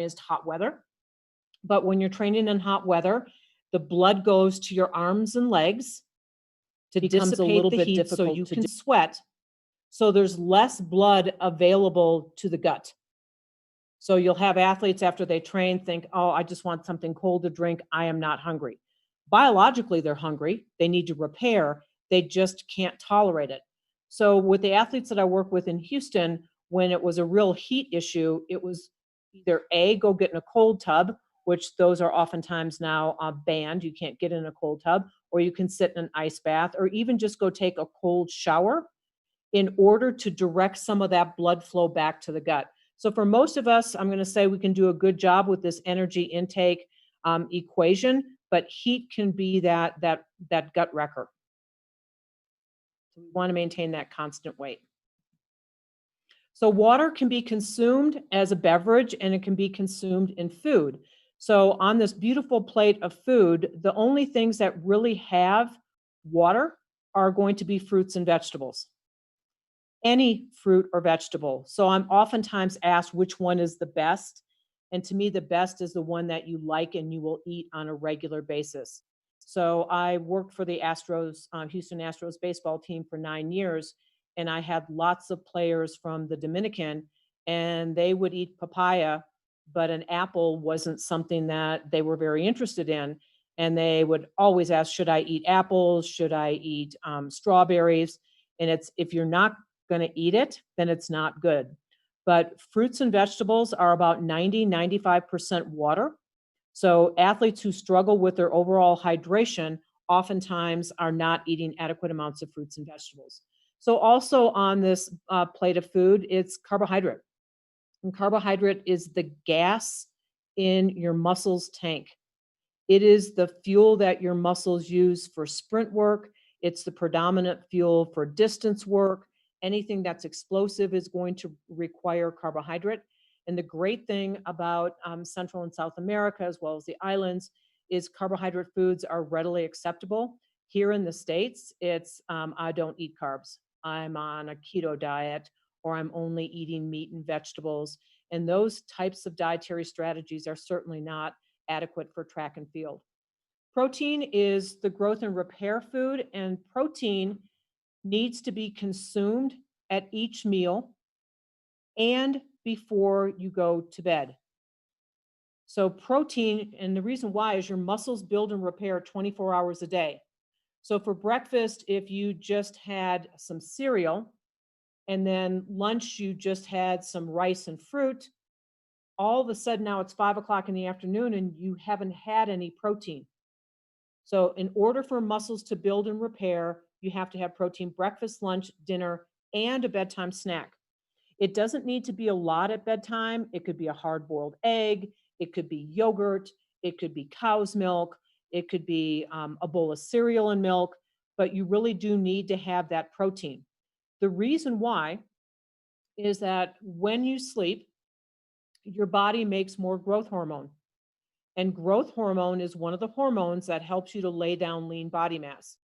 is hot weather. But when you're training in hot weather, the blood goes to your arms and legs to dissipate a little bit heat so you can sweat. So there's less blood available to the gut. So you'll have athletes after they train think, oh, I just want something cold to drink. I am not hungry. Biologically, they're hungry. They need to repair. They just can't tolerate it. So with the athletes that I work with in Houston, when it was a real heat issue, it was either A, go get in a cold tub, which those are oftentimes now banned. You can't get in a cold tub, or you can sit in an ice bath, or even just go take a cold shower in order to direct some of that blood flow back to the gut. So for most of us, I'm going to say we can do a good job with this energy intake equation, but heat can be that gut wrecker. So we want to maintain that constant weight. So water can be consumed as a beverage, and it can be consumed in food. So on this beautiful plate of food, the only things that really have water are going to be fruits and vegetables. Any fruit or vegetable. So I'm oftentimes asked which one is the best. And to me, the best is the one that you like and you will eat on a regular basis. So I worked for the Astros, Houston Astros baseball team for 9 years, and I had lots of players from the Dominican, and they would eat papaya, but an apple wasn't something that they were very interested in. And they would always ask, should I eat apples? Should I eat strawberries? And it's, if you're not going to eat it, then it's not good. But fruits and vegetables are about 90–95% water. So athletes who struggle with their overall hydration oftentimes are not eating adequate amounts of fruits and vegetables. So also on this plate of food, it's carbohydrate. And carbohydrate is the gas in your muscles tank. It is the fuel that your muscles use for sprint work. It's the predominant fuel for distance work. Anything that's explosive is going to require carbohydrate. And the great thing about Central and South America, as well as the islands, is carbohydrate foods are readily acceptable. Here in the States, it's I don't eat carbs. I'm on a keto diet, or I'm only eating meat and vegetables. And those types of dietary strategies are certainly not adequate for track and field. Protein is the growth and repair food, and protein needs to be consumed at each meal and before you go to bed. So protein, and the reason why is your muscles build and repair 24 hours a day. So for breakfast, if you just had some cereal, and then lunch you just had some rice and fruit, all of a sudden now it's 5 o'clock in the afternoon and you haven't had any protein. So in order for muscles to build and repair, you have to have protein breakfast, lunch, dinner, and a bedtime snack. It doesn't need to be a lot at bedtime. It could be a hard-boiled egg. It could be yogurt. It could be cow's milk. It could be a bowl of cereal and milk, but you really do need to have that protein. The reason why is that when you sleep, your body makes more growth hormone. And growth hormone is one of the hormones that helps you to lay down lean body mass.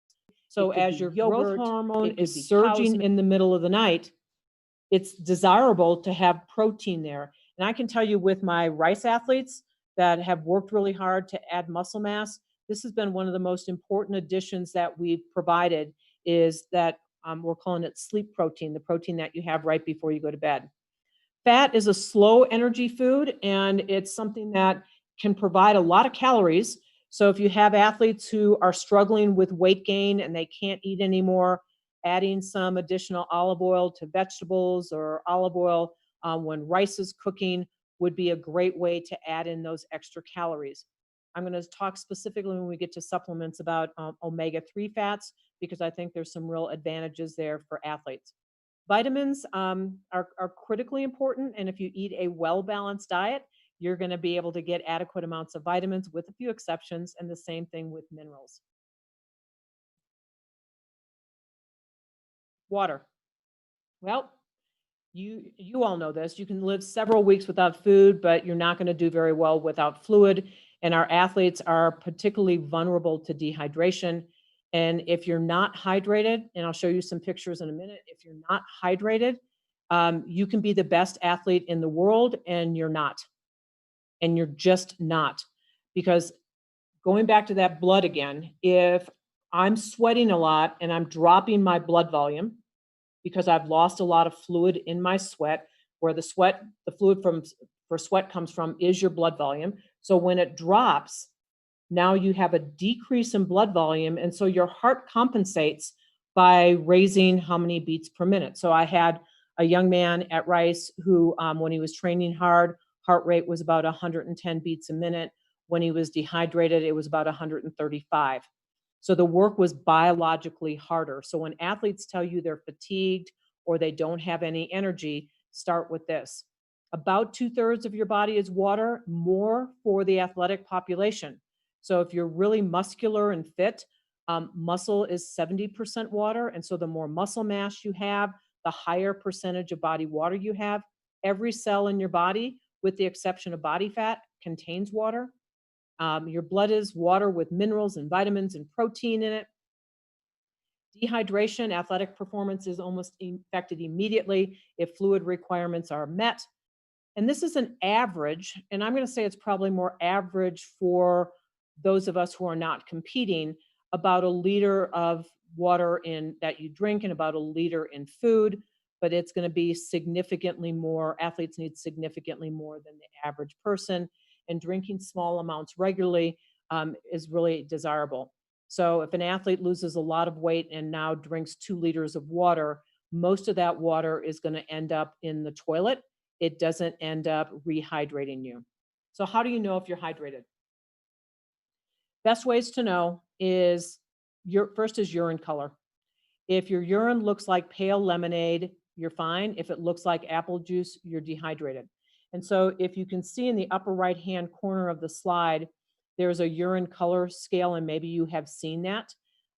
So as your growth hormone is surging in the middle of the night, it's desirable to have protein there. And I can tell you with my rice athletes that have worked really hard to add muscle mass, this has been one of the most important additions that we've provided, is that we're calling it sleep protein, the protein that you have right before you go to bed. Fat is a slow energy food, and it's something that can provide a lot of calories. So if you have athletes who are struggling with weight gain and they can't eat anymore, adding some additional olive oil to vegetables, or olive oil when rice is cooking, would be a great way to add in those extra calories. I'm going to talk specifically when we get to supplements about omega-3 fats, because I think there's some real advantages there for athletes. Vitamins are critically important, and if you eat a well-balanced diet, you're going to be able to get adequate amounts of vitamins, with a few exceptions, and the same thing with minerals. Water. Well, you all know this. You can live several weeks without food, but you're not going to do very well without fluid. And our athletes are particularly vulnerable to dehydration. And if you're not hydrated, and I'll show you some pictures in a minute, if you're not hydrated, you can be the best athlete in the world and you're not. and you're just not. Because going back to that blood again, if I'm sweating a lot and I'm dropping my blood volume because I've lost a lot of fluid in my sweat, where the fluid for sweat comes from is your blood volume. So when it drops, now you have a decrease in blood volume, and so your heart compensates by raising how many beats per minute. So I had a young man at Rice who, when he was training hard, heart rate was about 110 beats a minute. When he was dehydrated, it was about 135. So the work was biologically harder. So when athletes tell you they're fatigued or they don't have any energy, start with this. About 2/3 of your body is water, more for the athletic population. So if you're really muscular and fit, muscle is 70% water. And so the more muscle mass you have, the higher percentage of body water you have. Every cell in your body, with the exception of body fat, contains water. Your blood is water with minerals and vitamins and protein in it. Dehydration, athletic performance is almost affected immediately if fluid requirements are met. And this is an average, and I'm going to say it's probably more average for those of us who are not competing, about a liter of water that you drink and about a liter in food, but it's going to be significantly more. Athletes need significantly more than the average person, and drinking small amounts regularly is really desirable. So if an athlete loses a lot of weight and now drinks 2 liters of water, most of that water is going to end up in the toilet. It doesn't end up rehydrating you. So how do you know if you're hydrated? Best ways to know is first is urine color. If your urine looks like pale lemonade, you're fine. If it looks like apple juice, you're dehydrated. And so if you can see in the upper right-hand corner of the slide, there's a urine color scale, and maybe you have seen that.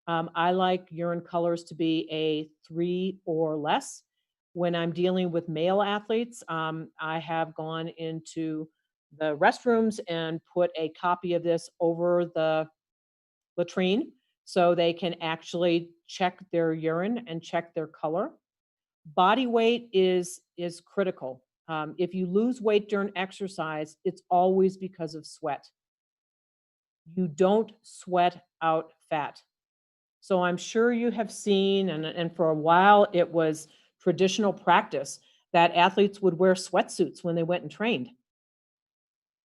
I like urine colors to be a 3 or less. When I'm dealing with male athletes, I have gone into the restrooms and put a copy of this over the latrine so they can actually check their urine and check their color. Body weight is critical. If you lose weight during exercise, it's always because of sweat. You don't sweat out fat. So I'm sure you have seen, and for a while it was traditional practice that athletes would wear sweatsuits when they went and trained.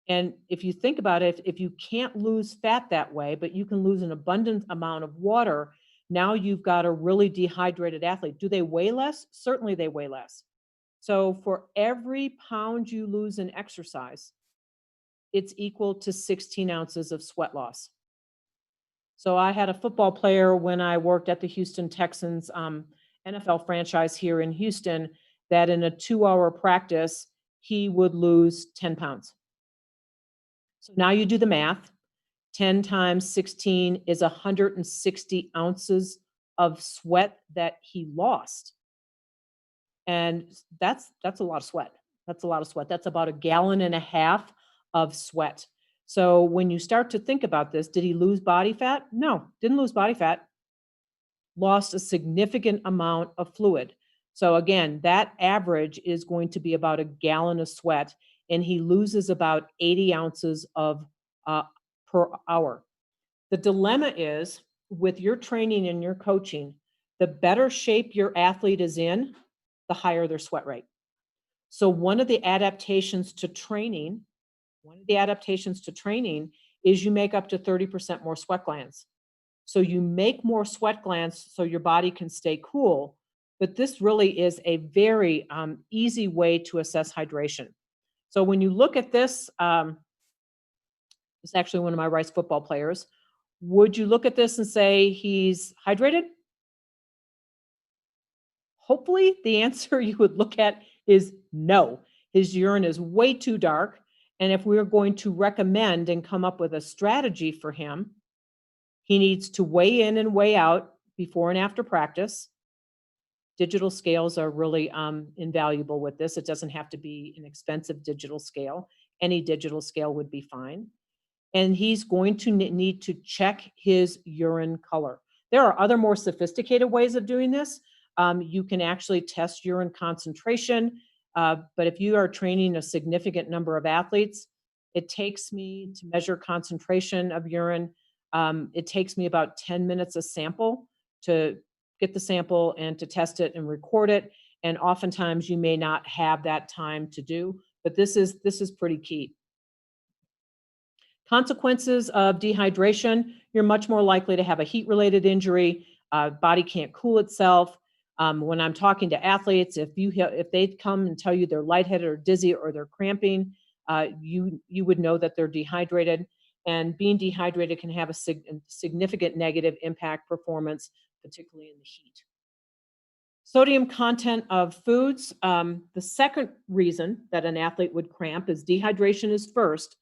And if you think about it, if you can't lose fat that way, but you can lose an abundant amount of water, now you've got a really dehydrated athlete. Do they weigh less? Certainly they weigh less. So for every pound you lose in exercise, it's equal to 16 ounces of sweat loss. So I had a football player when I worked at the Houston Texans NFL franchise here in Houston, that in a 2-hour practice, he would lose 10 pounds. So now you do the math. 10 times 16 is 160 ounces of sweat that he lost. And that's a lot of sweat. That's a lot of sweat. That's about 1.5 gallons of sweat. So when you start to think about this, did he lose body fat? No, didn't lose body fat. Lost a significant amount of fluid. So again, that average is going to be about 1 gallon of sweat, and he loses about 80 ounces of per hour. The dilemma is, with your training and your coaching, the better shape your athlete is in, the higher their sweat rate. So one of the adaptations to training is you make up to 30% more sweat glands. So you make more sweat glands so your body can stay cool. But this really is a very easy way to assess hydration. So when you look at this, it's actually one of my Rice football players. Would you look at this and say he's hydrated? Hopefully the answer you would look at is no. His urine is way too dark. And if we're going to recommend and come up with a strategy for him, he needs to weigh in and weigh out before and after practice. Digital scales are really invaluable with this. It doesn't have to be an expensive digital scale. Any digital scale would be fine. And he's going to need to check his urine color. There are other more sophisticated ways of doing this. You can actually test urine concentration. But if you are training a significant number of athletes, It takes me to measure concentration of urine. It takes me about 10 minutes a sample to get the sample and to test it and record it. And oftentimes you may not have that time to do, but this is pretty key. Consequences of dehydration: you're much more likely to have a heat-related injury. Body can't cool itself. When I'm talking to athletes, if they come and tell you they're lightheaded or dizzy or they're cramping, you would know that they're dehydrated. And being dehydrated can have a significant negative impact performance, particularly in the heat. Sodium content of foods. The second reason that an athlete would cramp is dehydration is first.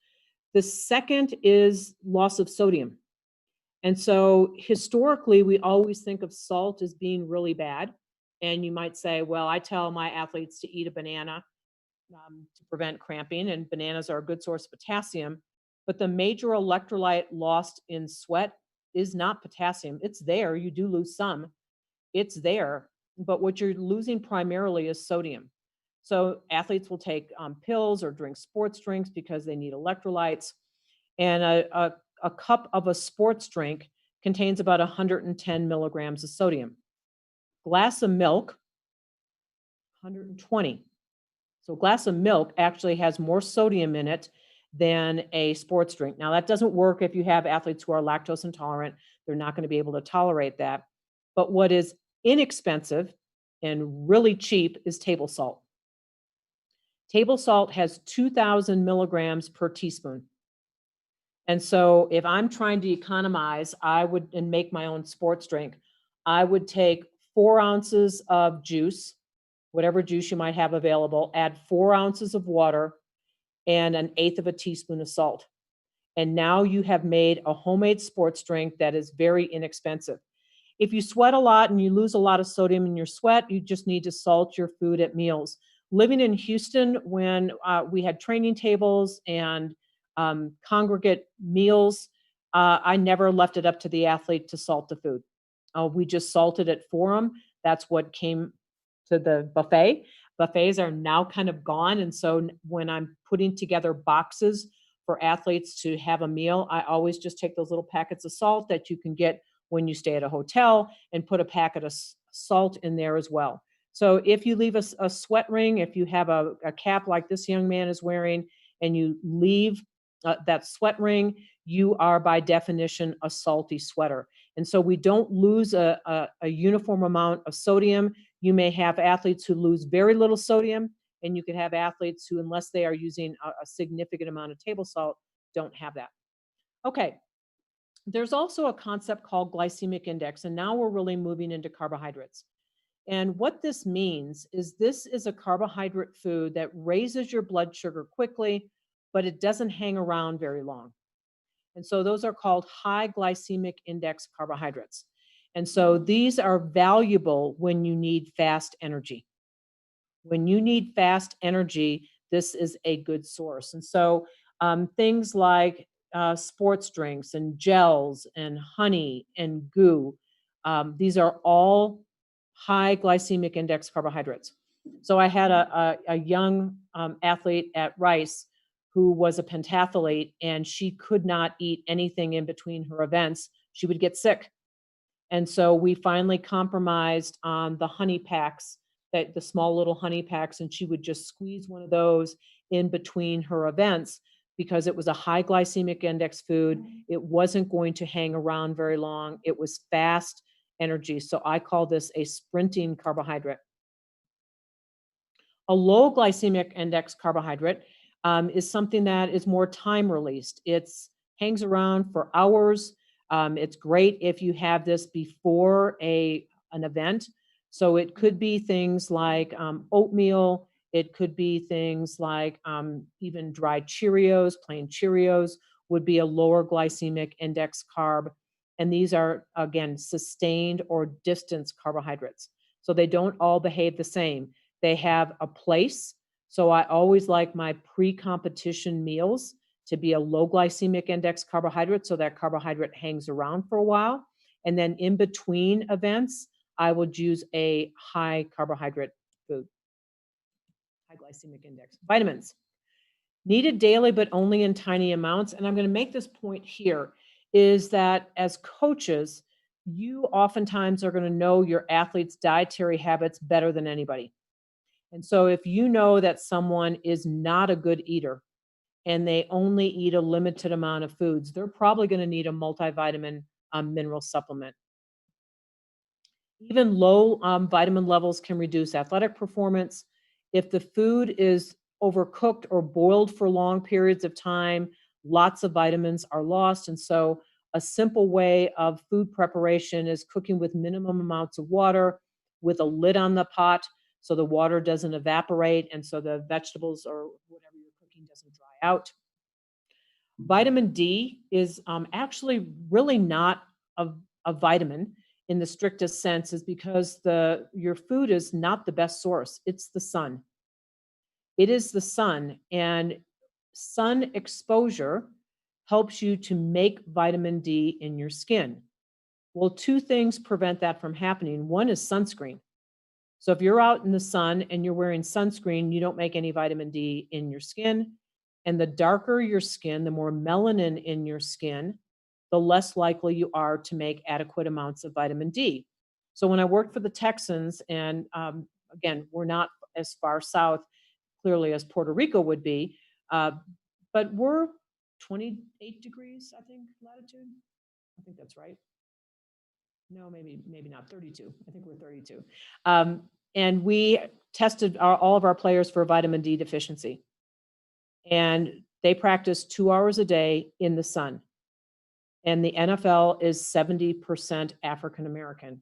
The second is loss of sodium. And so historically, we always think of salt as being really bad. And you might say, well, I tell my athletes to eat a banana to prevent cramping, and bananas are a good source of potassium. But the major electrolyte lost in sweat is not potassium. It's there. You do lose some. It's there. But what you're losing primarily is sodium. So athletes will take pills or drink sports drinks because they need electrolytes. And a cup of a sports drink contains about 110 milligrams of sodium. Glass of milk, 120. So a glass of milk actually has more sodium in it than a sports drink. Now, that doesn't work if you have athletes who are lactose intolerant. They're not going to be able to tolerate that. But what is inexpensive and really cheap is table salt. Table salt has 2,000 milligrams per teaspoon. And so if I'm trying to economize, and make my own sports drink, I would take 4 ounces of juice, whatever juice you might have available, add 4 ounces of water and 1/8 of a teaspoon of salt. And now you have made a homemade sports drink that is very inexpensive. If you sweat a lot and you lose a lot of sodium in your sweat, you just need to salt your food at meals. Living in Houston, when we had training tables and congregate meals, I never left it up to the athlete to salt the food. We just salted it for them. That's what came to the buffet. Buffets are now kind of gone. And so when I'm putting together boxes for athletes to have a meal, I always just take those little packets of salt that you can get when you stay at a hotel and put a packet of salt in there as well. So if you leave a sweat ring, if you have a cap like this young man is wearing, and you leave that sweat ring, you are by definition a salty sweater. And so we don't lose a uniform amount of sodium. You may have athletes who lose very little sodium, and you can have athletes who, unless they are using a significant amount of table salt, don't have that. Okay. There's also a concept called glycemic index, and now we're really moving into carbohydrates. And what this means is this is a carbohydrate food that raises your blood sugar quickly, but it doesn't hang around very long. And so those are called high glycemic index carbohydrates. And so these are valuable when you need fast energy. When you need fast energy, this is a good source. And so things like sports drinks and gels and honey and goo, these are all high glycemic index carbohydrates. So I had a young athlete at Rice who was a pentathlete, and she could not eat anything in between her events. She would get sick. And so we finally compromised on the honey packs, the small little honey packs, and she would just squeeze one of those in between her events because it was a high glycemic index food. It wasn't going to hang around very long. It was fast energy. So I call this a sprinting carbohydrate. A low glycemic index carbohydrate is something that is more time released. It hangs around for hours. It's great if you have this before an event. So it could be things like oatmeal. It could be things like even dried Cheerios. Plain Cheerios would be a lower glycemic index carb. And these are, again, sustained or distance carbohydrates. So they don't all behave the same. They have a place. So I always like my pre-competition meals to be a low glycemic index carbohydrate, so that carbohydrate hangs around for a while. And then in between events, I would use a high carbohydrate food, high glycemic index. Vitamins. Needed daily, but only in tiny amounts. And I'm going to make this point here is that as coaches, you oftentimes are going to know your athletes' dietary habits better than anybody. And so if you know that someone is not a good eater and they only eat a limited amount of foods, they're probably going to need a multivitamin mineral supplement. Even low vitamin levels can reduce athletic performance. If the food is overcooked or boiled for long periods of time, lots of vitamins are lost. And so a simple way of food preparation is cooking with minimum amounts of water with a lid on the pot so the water doesn't evaporate and so the vegetables or whatever you're cooking doesn't dry out. Vitamin D is actually really not a vitamin in the strictest sense, is because your food is not the best source. It's the sun. It is the sun, and sun exposure helps you to make vitamin D in your skin. Well, two things prevent that from happening. One is sunscreen. So if you're out in the sun and you're wearing sunscreen, you don't make any vitamin D in your skin. And the darker your skin, the more melanin in your skin, the less likely you are to make adequate amounts of vitamin D. So when I worked for the Texans, and again, we're not as far south clearly as Puerto Rico would be, but we're 28 degrees, I think, latitude. I think that's right. No, maybe not 32. I think we're 32. And we tested all of our players for vitamin D deficiency. And they practice 2 hours a day in the sun. And the NFL is 70% African American.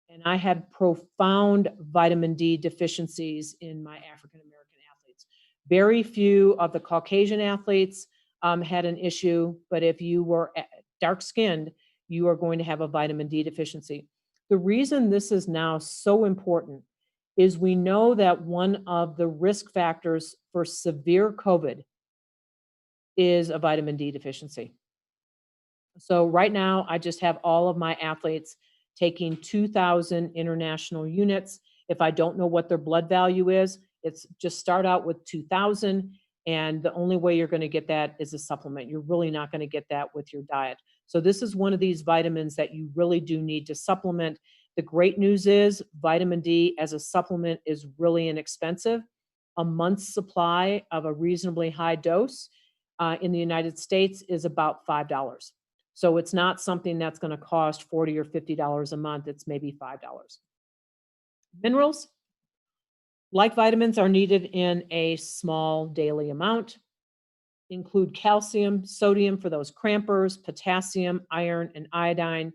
And I had profound vitamin D deficiencies in my African American athletes. Very few of the Caucasian athletes had an issue, but if you were dark skinned, you are going to have a vitamin D deficiency. The reason this is now so important is we know that one of the risk factors for severe COVID is a vitamin D deficiency. So right now, I just have all of my athletes taking 2,000 international units. If I don't know what their blood value is, it's just start out with 2,000. And the only way you're going to get that is a supplement. You're really not going to get that with your diet. So this is one of these vitamins that you really do need to supplement. The great news is vitamin D as a supplement is really inexpensive. A month's supply of a reasonably high dose in the United States is about $5. So it's not something that's going to cost $40 or $50 a month. It's maybe $5. Minerals, like vitamins, are needed in a small daily amount. Include calcium, sodium for those crampers, potassium, iron, and iodine.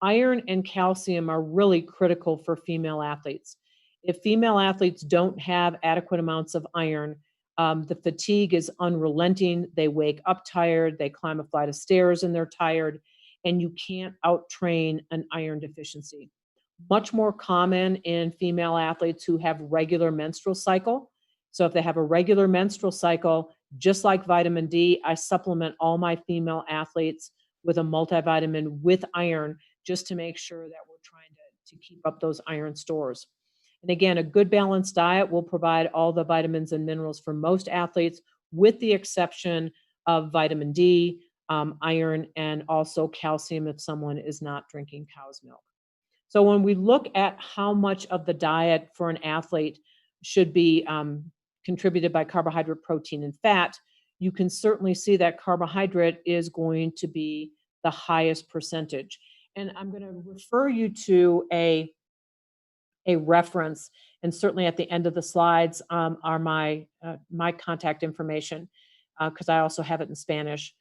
Iron and calcium are really critical for female athletes. If female athletes don't have adequate amounts of iron, the fatigue is unrelenting. They wake up tired, they climb a flight of stairs and they're tired, and you can't out-train an iron deficiency. Much more common in female athletes who have regular menstrual cycle. So if they have a regular menstrual cycle, just like vitamin D, I supplement all my female athletes with a multivitamin with iron just to make sure that we're trying to keep up those iron stores. And again, a good balanced diet will provide all the vitamins and minerals for most athletes, with the exception of vitamin D, iron, and also calcium if someone is not drinking cow's milk. So when we look at how much of the diet for an athlete should be contributed by carbohydrate, protein, and fat, you can certainly see that carbohydrate is going to be the highest percentage. And I'm going to refer you to a reference, and certainly at the end of the slides are my contact information, because I also have it in Spanish.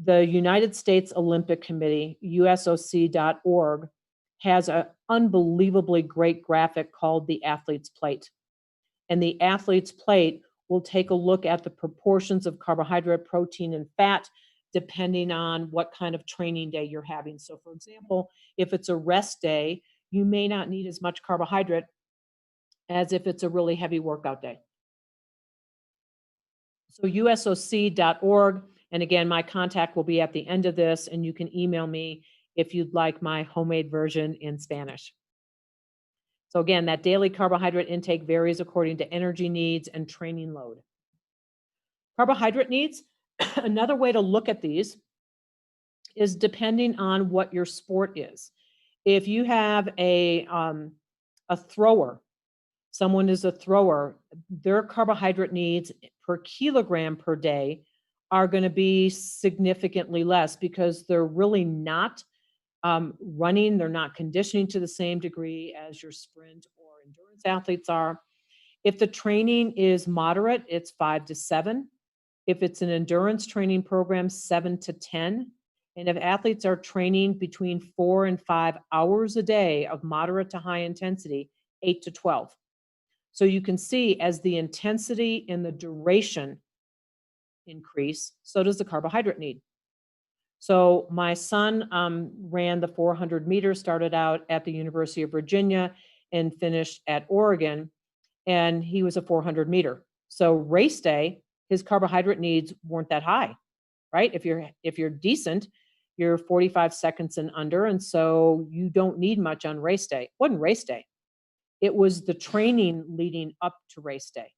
The United States Olympic Committee, USOC.org, has an unbelievably great graphic called the Athlete's Plate. And the Athlete's Plate will take a look at the proportions of carbohydrate, protein, and fat depending on what kind of training day you're having. So for example, if it's a rest day, you may not need as much carbohydrate as if it's a really heavy workout day. So USOC.org, and again, my contact will be at the end of this, and you can email me if you'd like my homemade version in Spanish. So again, that daily carbohydrate intake varies according to energy needs and training load. Carbohydrate needs, another way to look at these is depending on what your sport is. If you have a thrower, someone is a thrower, their carbohydrate needs per kilogram per day are going to be significantly less because they're really not running, they're not conditioning to the same degree as your sprint or endurance athletes are. If the training is moderate, it's 5 to 7. If it's an endurance training program, 7 to 10. And if athletes are training between 4 and 5 hours a day of moderate to high intensity, 8 to 12. So you can see as the intensity and the duration increase, so does the carbohydrate need. So my son ran the 400 meters, started out at the University of Virginia and finished at Oregon, and he was a 400 meter. So race day, his carbohydrate needs weren't that high, right? If you're decent, you're 45 seconds and under, and so you don't need much on race day. It wasn't race day. It was the training leading up to race day.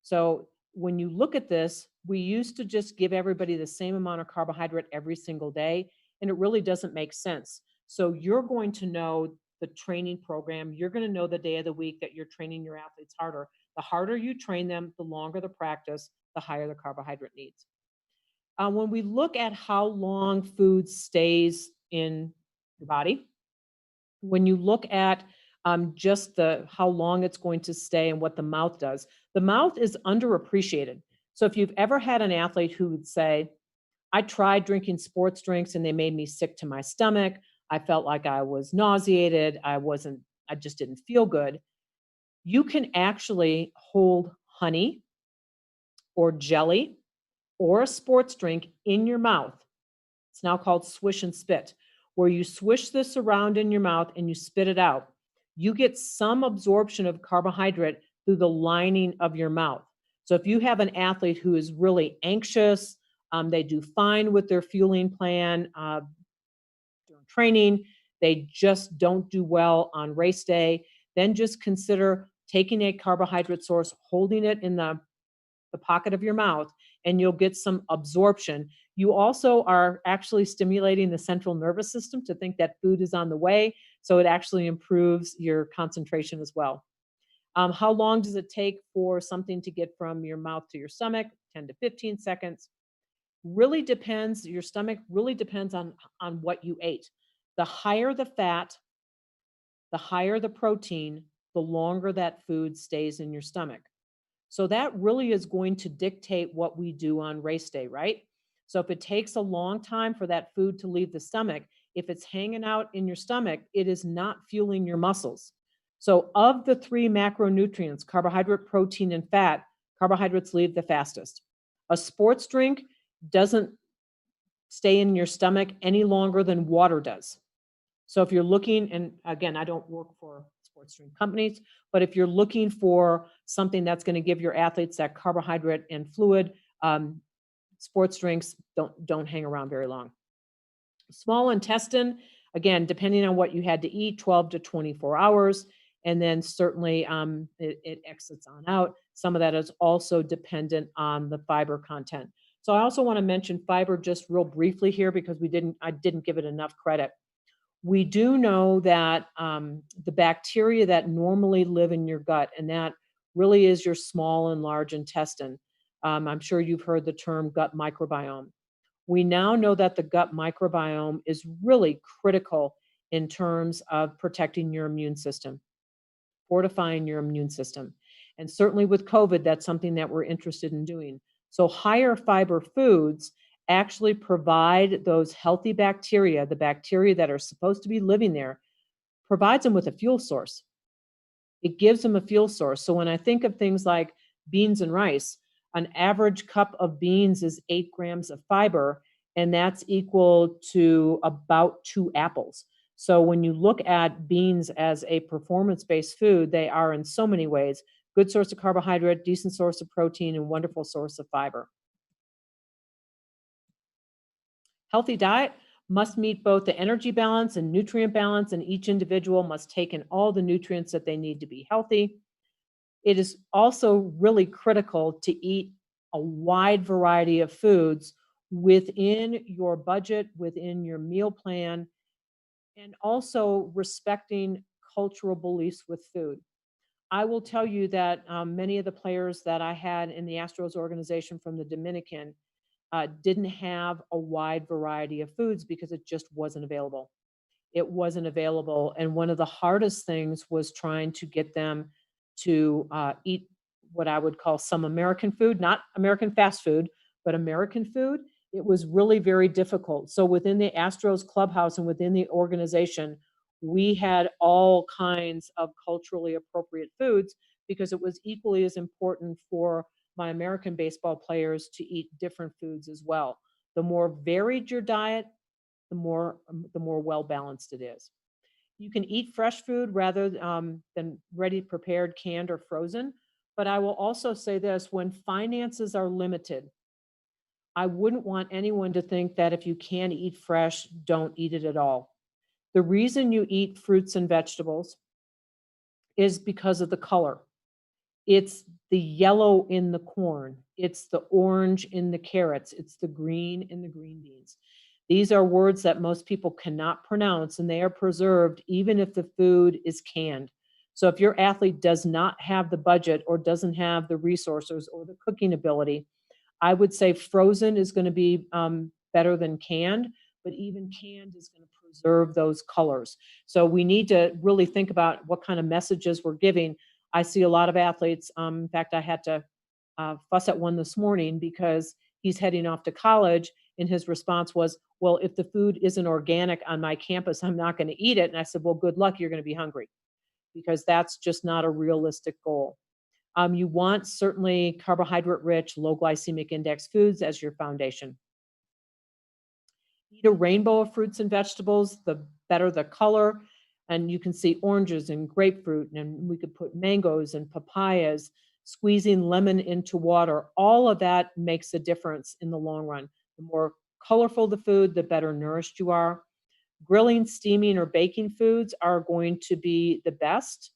So when you look at this, we used to just give everybody the same amount of carbohydrate every single day, and it really doesn't make sense. So you're going to know the training program. You're going to know the day of the week that you're training your athletes harder. The harder you train them, the longer the practice, the higher the carbohydrate needs. When we look at how long food stays in your body, when you look at just how long it's going to stay and what the mouth does, the mouth is underappreciated. So if you've ever had an athlete who would say, I tried drinking sports drinks and they made me sick to my stomach, I felt like I was nauseated, I just didn't feel good. You can actually hold honey or jelly or a sports drink in your mouth. It's now called swish and spit, where you swish this around in your mouth and you spit it out. You get some absorption of carbohydrate through the lining of your mouth. So if you have an athlete who is really anxious, they do fine with their fueling plan during training, they just don't do well on race day, then just consider taking a carbohydrate source, holding it in the pocket of your mouth, and you'll get some absorption. You also are actually stimulating the central nervous system to think that food is on the way, so it actually improves your concentration as well. How long does it take for something to get from your mouth to your stomach? 10 to 15 seconds. Really depends, your stomach really depends on what you ate. The higher the fat, the higher the protein, the longer that food stays in your stomach. So that really is going to dictate what we do on race day, right? So if it takes a long time for that food to leave the stomach, if it's hanging out in your stomach, it is not fueling your muscles. So of the 3 macronutrients, carbohydrate, protein, and fat, carbohydrates leave the fastest. A sports drink doesn't stay in your stomach any longer than water does. So if you're looking, and again, I don't work for sports drink companies, but if you're looking for something that's going to give your athletes that carbohydrate and fluid, sports drinks don't hang around very long. Small intestine, again, depending on what you had to eat, 12 to 24 hours, and then certainly it exits on out. Some of that is also dependent on the fiber content. So I also want to mention fiber just real briefly here because I didn't give it enough credit. We do know that the bacteria that normally live in your gut, and that really is your small and large intestine. I'm sure you've heard the term gut microbiome. We now know that the gut microbiome is really critical in terms of protecting your immune system, fortifying your immune system. And certainly with COVID, that's something that we're interested in doing. So higher fiber foods actually provide those healthy bacteria, the bacteria that are supposed to be living there, provides them with a fuel source. It gives them a fuel source. So when I think of things like beans and rice, an average cup of beans is 8 grams of fiber, and that's equal to about 2 apples. So when you look at beans as a performance-based food, they are in so many ways good source of carbohydrate, decent source of protein, and wonderful source of fiber. Healthy diet must meet both the energy balance and nutrient balance, and each individual must take in all the nutrients that they need to be healthy. It is also really critical to eat a wide variety of foods within your budget, within your meal plan, and also respecting cultural beliefs with food. I will tell you that many of the players that I had in the Astros organization from the Dominican didn't have a wide variety of foods because it just wasn't available. It wasn't available. And one of the hardest things was trying to get them to eat what I would call some American food, not American fast food, but American food. It was really very difficult. So within the Astros clubhouse and within the organization, we had all kinds of culturally appropriate foods because it was equally as important for my American baseball players to eat different foods as well. The more varied your diet, the more well balanced it is. You can eat fresh food rather than ready prepared, canned, or frozen. But I will also say this: when finances are limited, I wouldn't want anyone to think that if you can eat fresh, don't eat it at all. The reason you eat fruits and vegetables is because of the color. It's the yellow in the corn. It's the orange in the carrots. It's the green in the green beans. These are words that most people cannot pronounce, and they are preserved even if the food is canned. So if your athlete does not have the budget or doesn't have the resources or the cooking ability, I would say frozen is going to be better than canned, but even canned is going to preserve those colors. So we need to really think about what kind of messages we're giving. I see a lot of athletes. In fact, I had to fuss at one this morning because he's heading off to college, and his response was, "Well, if the food isn't organic on my campus, I'm not going to eat it." And I said, "Well, good luck. You're going to be hungry," because that's just not a realistic goal. You want certainly carbohydrate-rich, low glycemic index foods as your foundation. Eat a rainbow of fruits and vegetables, the better the color. And you can see oranges and grapefruit, and we could put mangoes and papayas, squeezing lemon into water. All of that makes a difference in the long run. The more colorful the food, the better nourished you are. Grilling, steaming, or baking foods are going to be the best.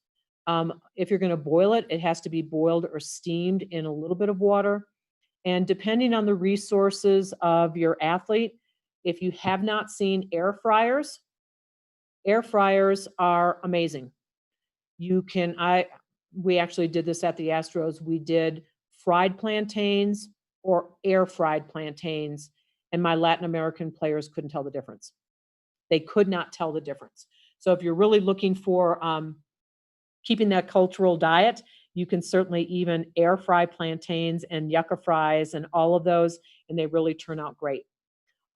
If you're going to boil it, it has to be boiled or steamed in a little bit of water. And depending on the resources of your athlete, if you have not seen air fryers are amazing. We actually did this at the Astros. We did fried plantains or air fried plantains, and my Latin American players couldn't tell the difference. They could not tell the difference. So if you're really looking for keeping that cultural diet, you can certainly even air fry plantains and yucca fries and all of those, and they really turn out great.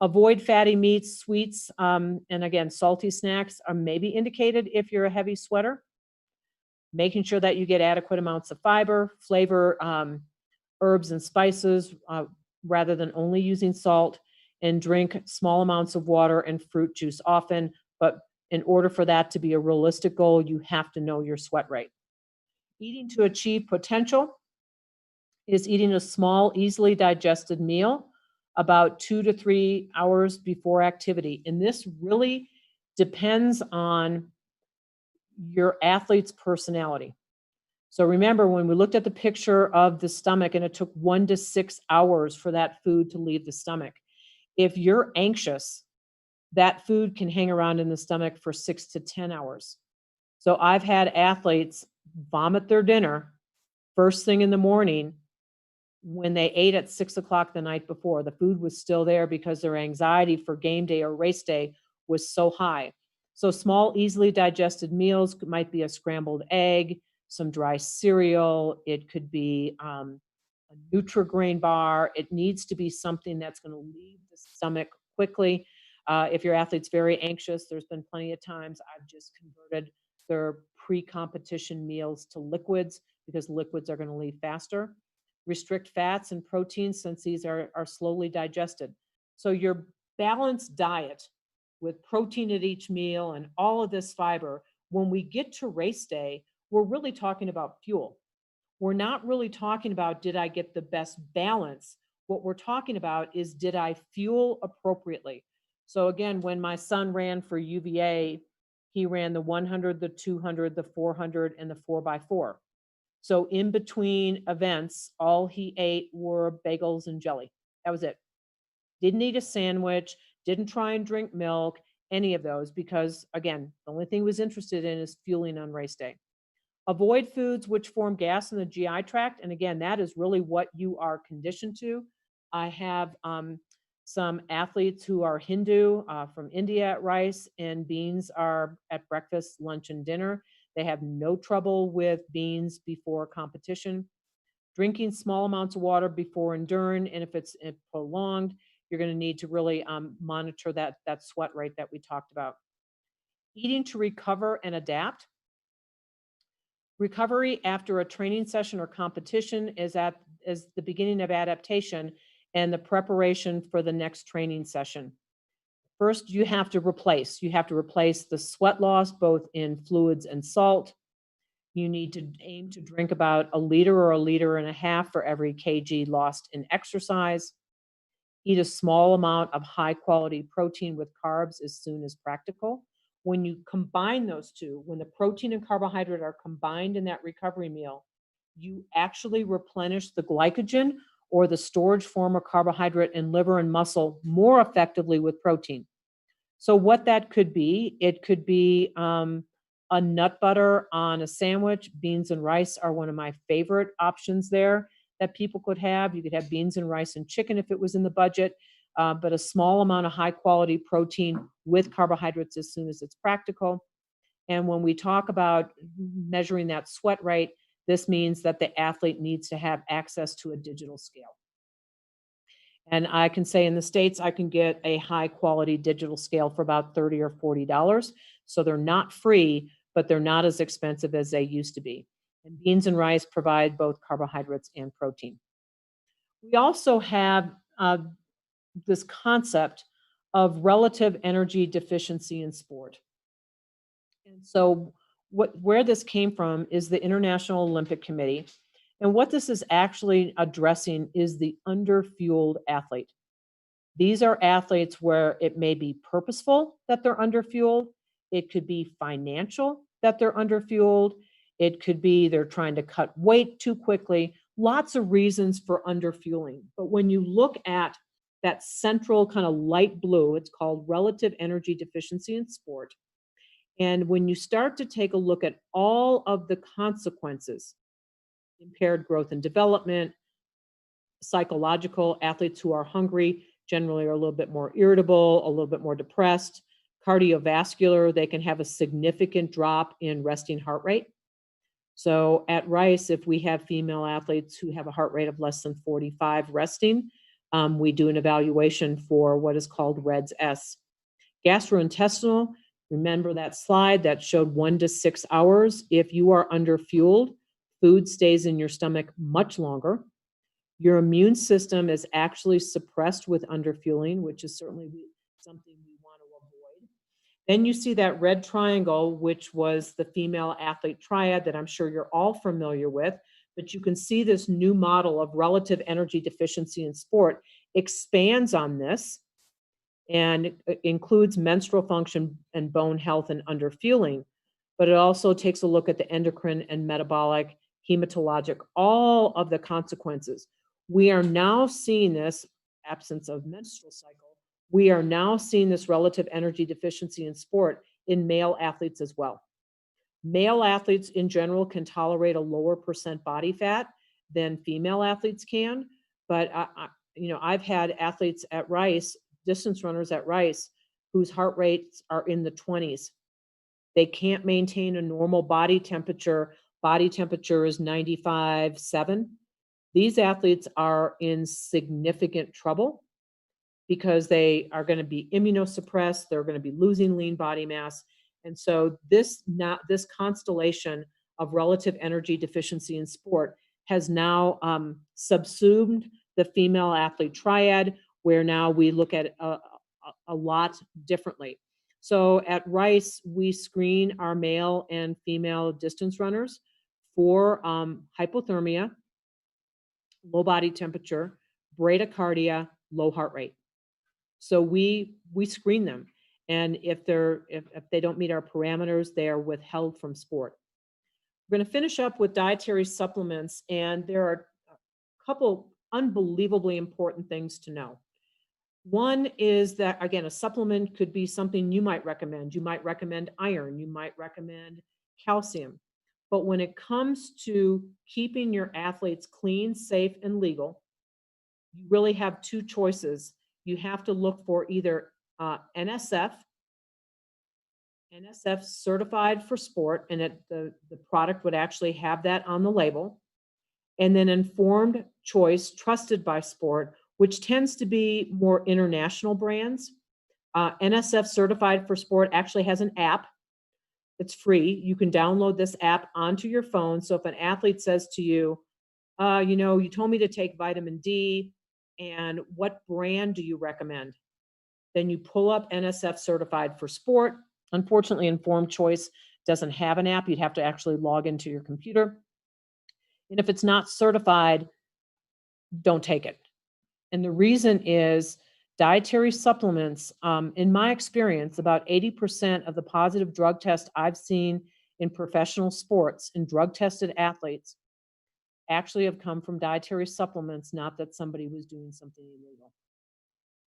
Avoid fatty meats, sweets, and again, salty snacks are maybe indicated if you're a heavy sweater. Making sure that you get adequate amounts of fiber, flavor, herbs and spices, rather than only using salt, and drink small amounts of water and fruit juice often. But in order for that to be a realistic goal, you have to know your sweat rate. Eating to achieve potential is eating a small, easily digested meal about 2 to 3 hours before activity. And this really depends on your athlete's personality. So remember, when we looked at the picture of the stomach and it took 1 to 6 hours for that food to leave the stomach, if you're anxious, that food can hang around in the stomach for 6 to 10 hours. So I've had athletes vomit their dinner first thing in the morning when they ate at 6 o'clock the night before. The food was still there because their anxiety for game day or race day was so high. So small, easily digested meals might be a scrambled egg, some dry cereal. It could be a Nutri-Grain bar. It needs to be something that's going to leave the stomach quickly. If your athlete's very anxious, there's been plenty of times I've just converted their pre-competition meals to liquids because liquids are going to leave faster. Restrict fats and proteins since these are slowly digested. So your balanced diet with protein at each meal and all of this fiber, when we get to race day, we're really talking about fuel. We're not really talking about, did I get the best balance? What we're talking about is, did I fuel appropriately? So again, when my son ran for UVA, he ran the 100, the 200, the 400, and the 4x4. So in between events, all he ate were bagels and jelly. That was it. Didn't eat a sandwich, didn't try and drink milk, any of those, because again, the only thing he was interested in is fueling on race day. Avoid foods which form gas in the GI tract. And again, that is really what you are conditioned to. I have some athletes who are Hindu from India at rice, and beans are at breakfast, lunch, and dinner. They have no trouble with beans before competition. Drinking small amounts of water before and during, and if it's prolonged, you're going to need to really monitor that sweat rate that we talked about. Eating to recover and adapt. Recovery after a training session or competition is the beginning of adaptation and the preparation for the next training session. First, you have to replace the sweat loss, both in fluids and salt. You need to aim to drink about 1 liter or 1.5 liters for every kg lost in exercise. Eat a small amount of high quality protein with carbs as soon as practical. When you combine those two, when the protein and carbohydrate are combined in that recovery meal, you actually replenish the glycogen or the storage form of carbohydrate in liver and muscle more effectively with protein. So what that could be, it could be a nut butter on a sandwich. Beans and rice are one of my favorite options there that people could have. You could have beans and rice and chicken if it was in the budget, but a small amount of high quality protein with carbohydrates as soon as it's practical. And when we talk about measuring that sweat rate, this means that the athlete needs to have access to a digital scale. And I can say in the States, I can get a high quality digital scale for about $30 or $40. So they're not free, but they're not as expensive as they used to be. And beans and rice provide both carbohydrates and protein. We also have this concept of relative energy deficiency in sport. And so where this came from is the International Olympic Committee. And what this is actually addressing is the underfueled athlete. These are athletes where it may be purposeful that they're underfueled. It could be financial that they're underfueled. It could be they're trying to cut weight too quickly. Lots of reasons for underfueling. But when you look at that central kind of light blue, it's called relative energy deficiency in sport. And when you start to take a look at all of the consequences, impaired growth and development, psychological, athletes who are hungry generally are a little bit more irritable, a little bit more depressed. Cardiovascular, they can have a significant drop in resting heart rate. So at Rice, if we have female athletes who have a heart rate of less than 45 resting, we do an evaluation for what is called REDS-S. Gastrointestinal, remember that slide that showed 1 to 6 hours. If you are underfueled, food stays in your stomach much longer. Your immune system is actually suppressed with underfueling, which is certainly something we want to avoid. Then you see that red triangle, which was the female athlete triad that I'm sure you're all familiar with, but you can see this new model of relative energy deficiency in sport expands on this and includes menstrual function and bone health and underfueling, but it also takes a look at the endocrine and metabolic, hematologic, all of the consequences. We are now seeing this absence of menstrual cycle. We are now seeing this relative energy deficiency in sport in male athletes as well. Male athletes in general can tolerate a lower percent body fat than female athletes can, but I've had athletes at Rice, distance runners at Rice, whose heart rates are in the 20s. They can't maintain a normal body temperature. Body temperature is 95.7. These athletes are in significant trouble because they are going to be immunosuppressed. They're going to be losing lean body mass. And so this constellation of relative energy deficiency in sport has now subsumed the female athlete triad, where now we look at a lot differently. So at Rice, we screen our male and female distance runners for hypothermia, low body temperature, bradycardia, low heart rate. So we screen them, and if they don't meet our parameters, they are withheld from sport. We're going to finish up with dietary supplements, and there are a couple unbelievably important things to know. One is that, again, a supplement could be something you might recommend. You might recommend iron, you might recommend calcium. But when it comes to keeping your athletes clean, safe, and legal, you really have two choices. You have to look for either NSF certified for sport, and the product would actually have that on the label. And then informed choice, trusted by sport, which tends to be more international brands. NSF certified for sport actually has an app. It's free. You can download this app onto your phone. So if an athlete says to you, you told me to take vitamin D, and what brand do you recommend? Then you pull up NSF certified for sport. Unfortunately, informed choice doesn't have an app. You'd have to actually log into your computer. And if it's not certified, don't take it. And the reason is dietary supplements, in my experience, about 80% of the positive drug tests I've seen in professional sports, in drug tested athletes, actually have come from dietary supplements, not that somebody was doing something illegal.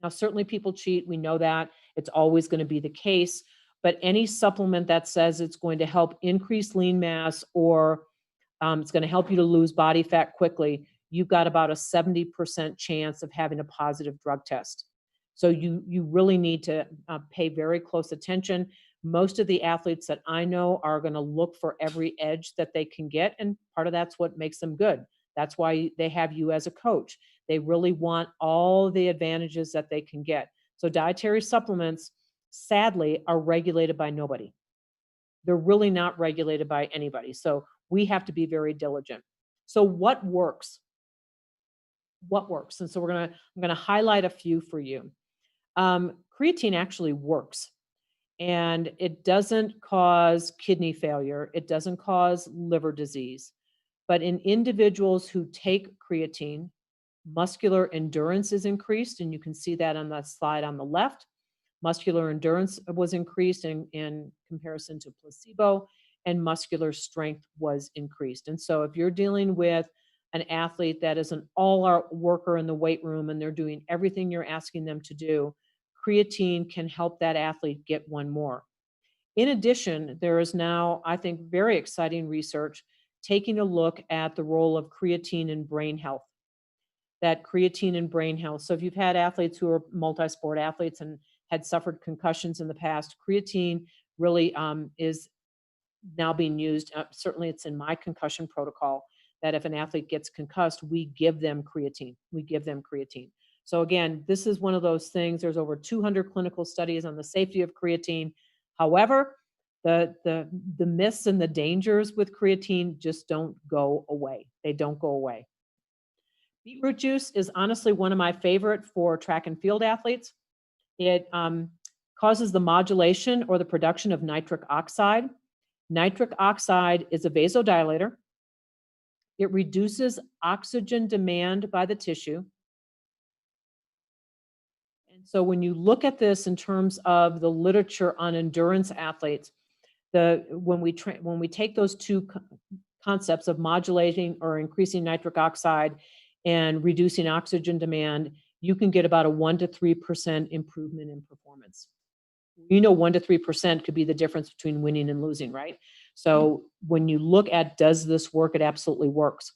Now, certainly people cheat. We know that. It's always going to be the case. But any supplement that says it's going to help increase lean mass, or it's going to help you to lose body fat quickly, you've got about a 70% chance of having a positive drug test. So you really need to pay very close attention. Most of the athletes that I know are going to look for every edge that they can get, and part of that's what makes them good. That's why they have you as a coach. They really want all the advantages that they can get. So dietary supplements, sadly, are regulated by nobody. They're really not regulated by anybody. So we have to be very diligent. So what works? What works? And so I'm gonna highlight a few for you. Creatine actually works, and it doesn't cause kidney failure. It doesn't cause liver disease. But in individuals who take creatine, muscular endurance is increased, and you can see that on that slide on the left. Muscular endurance was increased in comparison to placebo, and muscular strength was increased. And so if you're dealing with an athlete that is an all-out worker in the weight room and they're doing everything you're asking them to do, creatine can help that athlete get one more. In addition, there is now, I think, very exciting research taking a look at the role of creatine in brain health. That creatine in brain health. So if you've had athletes who are multi-sport athletes and had suffered concussions in the past, creatine really is now being used. Certainly it's in my concussion protocol that if an athlete gets concussed, we give them creatine. So again, this is one of those things. There's over 200 clinical studies on the safety of creatine. However, the myths and the dangers with creatine just don't go away. They don't go away. Beetroot juice is honestly one of my favorite for track and field athletes. It causes the modulation or the production of nitric oxide. Nitric oxide is a vasodilator. It reduces oxygen demand by the tissue. And so when you look at this in terms of the literature on endurance athletes, when we take those two concepts of modulating or increasing nitric oxide and reducing oxygen demand, you can get about a 1 to 3% improvement in performance. 1 to 3% could be the difference between winning and losing, right? So when you look at, does this work? It absolutely works.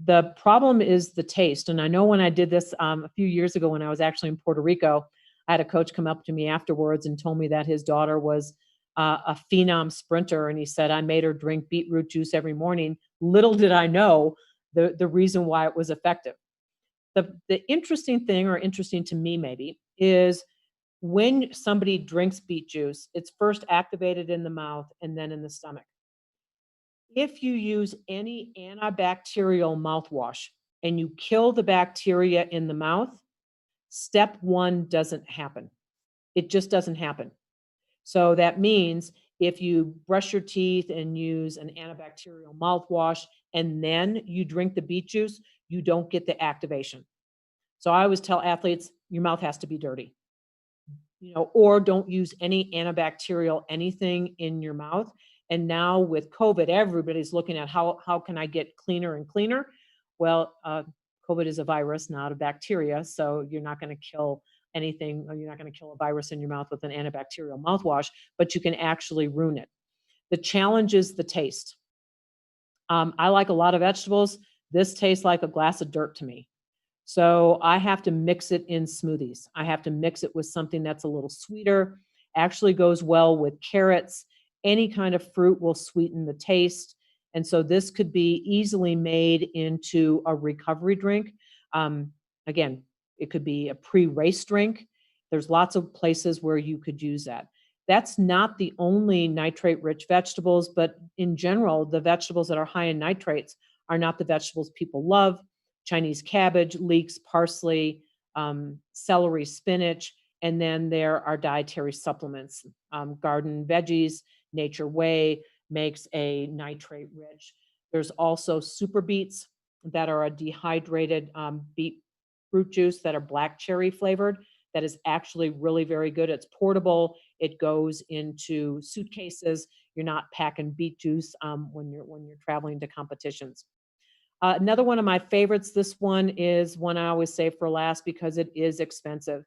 The problem is the taste. And I know when I did this a few years ago when I was actually in Puerto Rico, I had a coach come up to me afterwards and told me that his daughter was a phenom sprinter. And he said, I made her drink beetroot juice every morning. Little did I know the reason why it was effective. The interesting thing, or interesting to me maybe, is when somebody drinks beet juice, it's first activated in the mouth and then in the stomach. If you use any antibacterial mouthwash and you kill the bacteria in the mouth, step 1 doesn't happen. It just doesn't happen. So that means if you brush your teeth and use an antibacterial mouthwash and then you drink the beet juice, you don't get the activation. So I always tell athletes, your mouth has to be dirty, or don't use any antibacterial anything in your mouth. And now with COVID, everybody's looking at how can I get cleaner and cleaner? Well, COVID is a virus, not a bacteria. So you're not going to kill anything, or you're not going to kill a virus in your mouth with an antibacterial mouthwash, but you can actually ruin it. The challenge is the taste. I like a lot of vegetables. This tastes like a glass of dirt to me. So I have to mix it in smoothies. I have to mix it with something that's a little sweeter, actually goes well with carrots. Any kind of fruit will sweeten the taste. And so this could be easily made into a recovery drink. Again, it could be a pre-race drink. There's lots of places where you could use that. That's not the only nitrate-rich vegetables, but in general, the vegetables that are high in nitrates are not the vegetables people love. Chinese cabbage, leeks, parsley, celery, spinach, and then there are dietary supplements. Garden veggies, Nature Way makes a nitrate rich. There's also super beets that are a dehydrated beet fruit juice that are black cherry flavored. That is actually really very good. It's portable. It goes into suitcases. You're not packing beet juice when you're traveling to competitions. Another one of my favorites, this one is one I always save for last because it is expensive.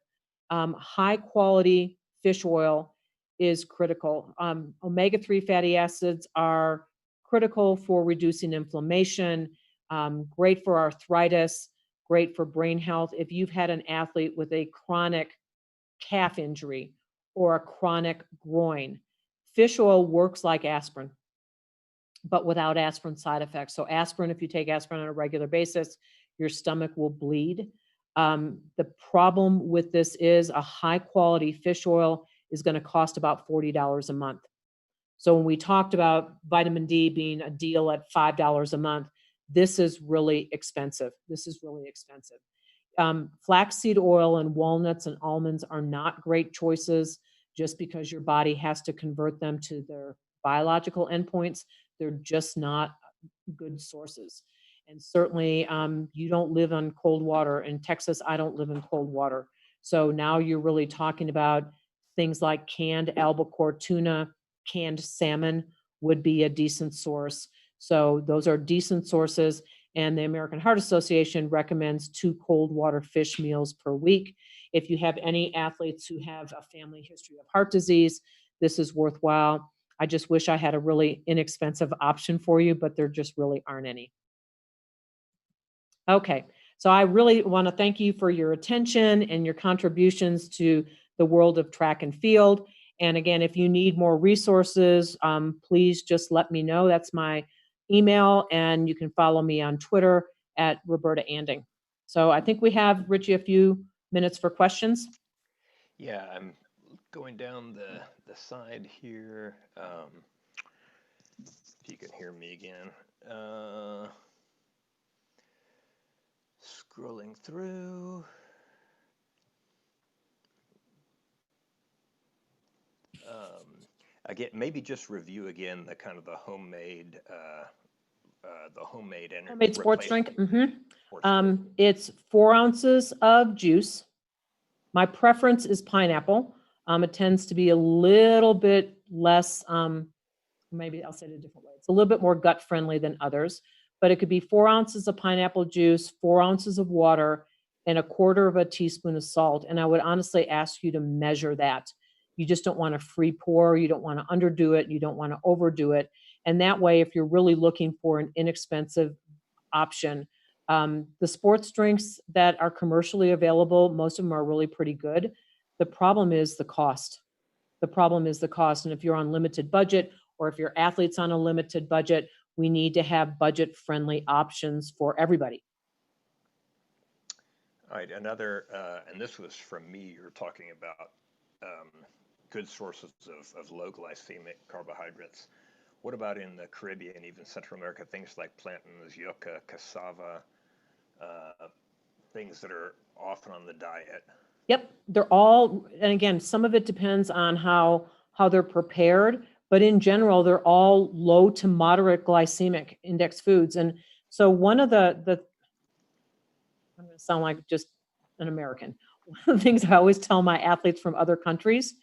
High quality fish oil is critical. Omega-3 fatty acids are critical for reducing inflammation, great for arthritis, great for brain health. If you've had an athlete with a chronic calf injury or a chronic groin, fish oil works like aspirin, but without aspirin side effects. So aspirin, if you take aspirin on a regular basis, your stomach will bleed. The problem with this is a high quality fish oil is going to cost about $40 a month. So when we talked about vitamin D being a deal at $5 a month, this is really expensive. This is really expensive. Flaxseed oil and walnuts and almonds are not great choices just because your body has to convert them to their biological endpoints. They're just not good sources. And certainly you don't live on cold water. In Texas, I don't live in cold water. So now you're really talking about things like canned albacore tuna, canned salmon would be a decent source. So those are decent sources. And the American Heart Association recommends 2 cold water fish meals per week. If you have any athletes who have a family history of heart disease, this is worthwhile. I just wish I had a really inexpensive option for you, but there just really aren't any. Okay, so I really want to thank you for your attention and your contributions to the world of track and field. And again, if you need more resources, please just let me know. That's my email, and you can follow me on Twitter at Roberta Anding. So I think we have, Richie, a few minutes for questions. Yeah, I'm going down the side here. If you can hear me again. Scrolling through. Again, maybe just review again the kind of the homemade Homemade sports drink. It's 4 ounces of juice. My preference is pineapple. It tends to be a little bit less, maybe I'll say it a different way. It's a little bit more gut friendly than others, but it could be 4 ounces of pineapple juice, 4 ounces of water, and 1/4 of a teaspoon of salt. And I would honestly ask you to measure that. You just don't want to free pour. You don't want to underdo it. You don't want to overdo it. And that way, if you're really looking for an inexpensive option, the sports drinks that are commercially available, most of them are really pretty good. The problem is the cost. The problem is the cost. And if you're on limited budget, or if your athlete's on a limited budget, we need to have budget-friendly options for everybody. All right, another, and this was from me, you're talking about good sources of low glycemic carbohydrates. What about in the Caribbean, even Central America, things like plantains, yucca, cassava, things that are often on the diet? Yep, they're all, and again, some of it depends on how they're prepared, but in general, they're all low to moderate glycemic index foods. And so one of the I'm going to sound like just an American. One of the things I always tell my athletes from other countries,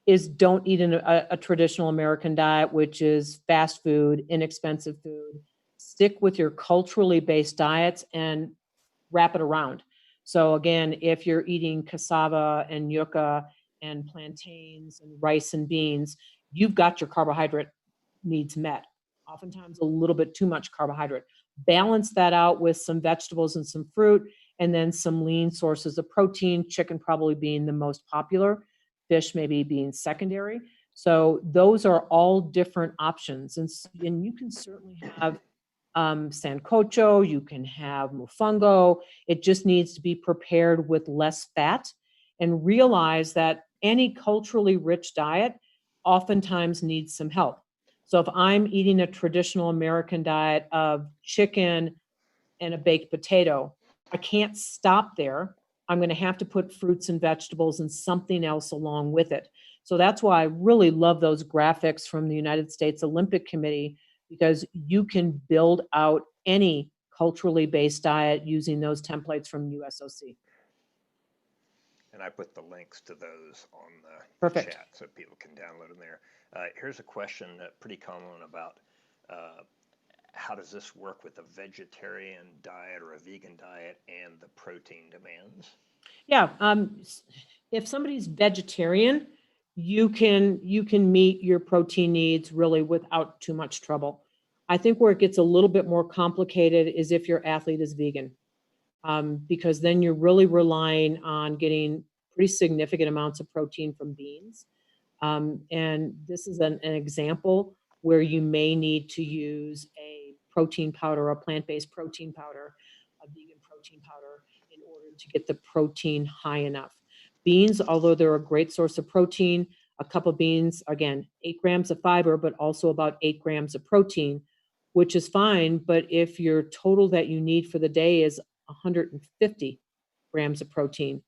is don't eat a traditional American diet, which is fast food, inexpensive food. Stick with your culturally based diets and wrap it around. So again, if you're eating cassava and yucca and plantains and rice and beans, you've got your carbohydrate needs met. Oftentimes a little bit too much carbohydrate. Balance that out with some vegetables and some fruit, and then some lean sources of protein, chicken probably being the most popular, fish maybe being secondary. So those are all different options. And you can certainly have sancocho, you can have mofongo. It just needs to be prepared with less fat, and realize that any culturally rich diet oftentimes needs some help. So if I'm eating a traditional American diet of chicken and a baked potato, I can't stop there. I'm going to have to put fruits and vegetables and something else along with it. So that's why I really love those graphics from the United States Olympic Committee, because you can build out any culturally based diet using those templates from USOC. And I put the links to those on the Perfect. chat so people can download them there. Here's a question pretty common about how does this work with a vegetarian diet or a vegan diet and the protein demands? Yeah, if somebody's vegetarian, you can meet your protein needs really without too much trouble. I think where it gets a little bit more complicated is if your athlete is vegan, because then you're really relying on getting pretty significant amounts of protein from beans. And this is an example where you may need to use a protein powder, a plant-based protein powder, a vegan protein powder, in order to get the protein high enough. Beans, although they're a great source of protein, a cup of beans, again, 8 grams of fiber, but also about 8 grams of protein, which is fine. But if your total that you need for the day is 150 grams of protein,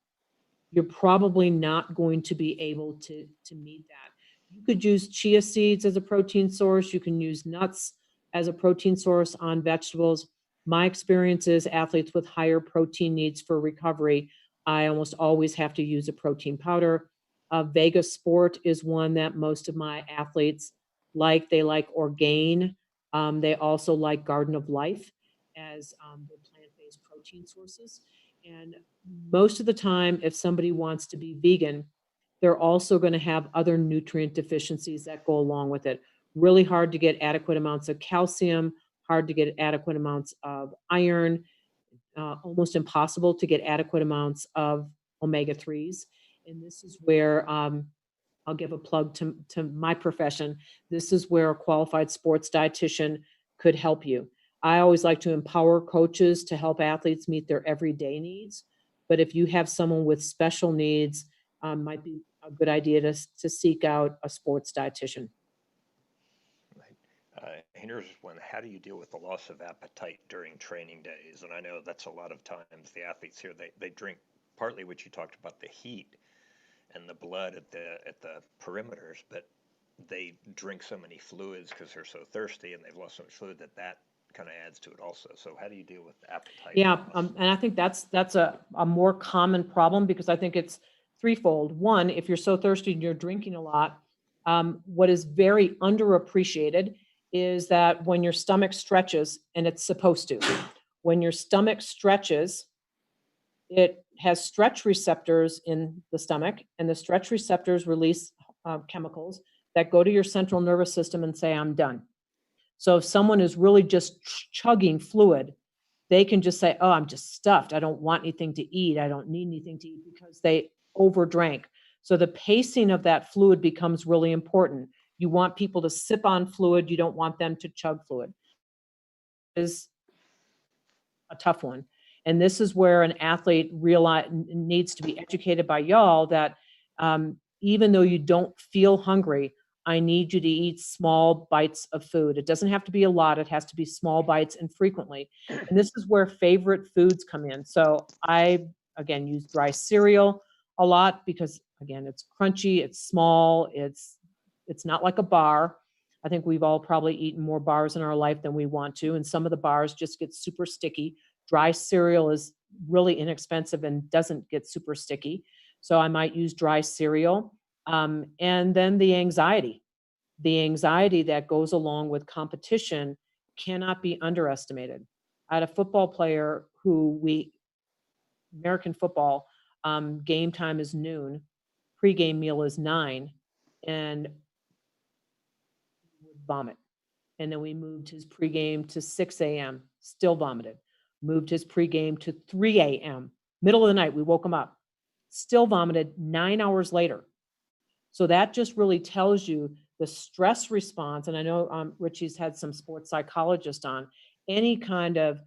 you're probably not going to be able to meet that. You could use chia seeds as a protein source. You can use nuts as a protein source on vegetables. My experience is athletes with higher protein needs for recovery, I almost always have to use a protein powder. Vega Sport is one that most of my athletes like. They like Orgain. They also like Garden of Life as their plant-based protein sources. And most of the time, if somebody wants to be vegan, they're also going to have other nutrient deficiencies that go along with it. Really hard to get adequate amounts of calcium, hard to get adequate amounts of iron, almost impossible to get adequate amounts of omega-3s. And this is where I'll give a plug to my profession. This is where a qualified sports dietitian could help you. I always like to empower coaches to help athletes meet their everyday needs. But if you have someone with special needs, might be a good idea to seek out a sports dietitian. Here's one. How do you deal with the loss of appetite during training days? And I know that's a lot of times the athletes here, they drink partly what you talked about, the heat and the blood at the perimeters, but they drink so many fluids because they're so thirsty and they've lost so much fluid that kind of adds to it also. So how do you deal with appetite? Yeah, and I think that's a more common problem, because I think it's threefold. One, if you're so thirsty and you're drinking a lot, what is very underappreciated is that when your stomach stretches, and it's supposed to, when your stomach stretches, it has stretch receptors in the stomach, and the stretch receptors release chemicals that go to your central nervous system and say, I'm done. So if someone is really just chugging fluid, they can just say, oh, I'm just stuffed. I don't want anything to eat. I don't need anything to eat, because they overdrank. So the pacing of that fluid becomes really important. You want people to sip on fluid. You don't want them to chug fluid. It is a tough one. And this is where an athlete needs to be educated by y'all that even though you don't feel hungry, I need you to eat small bites of food. It doesn't have to be a lot. It has to be small bites and frequently. And this is where favorite foods come in. So I, again, use dry cereal a lot because, again, it's crunchy, it's small, it's not like a bar. I think we've all probably eaten more bars in our life than we want to, and some of the bars just get super sticky. Dry cereal is really inexpensive and doesn't get super sticky. So I might use dry cereal. And then the anxiety that goes along with competition cannot be underestimated. I had a football player American football, game time is noon, pregame meal is 9, and would vomit. And then we moved his pregame to 6 a.m., still vomited. Moved his pregame to 3 a.m., middle of the night, we woke him up, still vomited 9 hours later. So that just really tells you the stress response. And I know Richie's had some sports psychologists on. Any kind of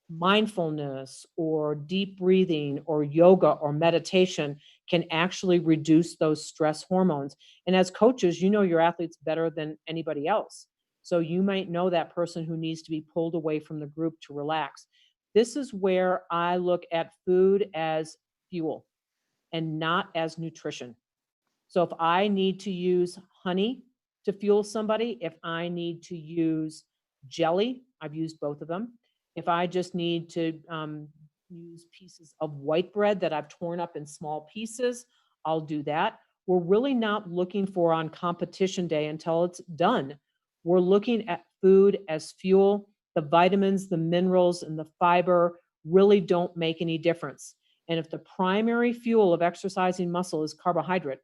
mindfulness or deep breathing or yoga or meditation can actually reduce those stress hormones. And as coaches, you know your athletes better than anybody else. So you might know that person who needs to be pulled away from the group to relax. This is where I look at food as fuel and not as nutrition. So if I need to use honey to fuel somebody, if I need to use jelly, I've used both of them. If I just need to use pieces of white bread that I've torn up in small pieces, I'll do that. We're really not looking for on competition day until it's done. We're looking at food as fuel. The vitamins, the minerals, and the fiber really don't make any difference. And if the primary fuel of exercising muscle is carbohydrate,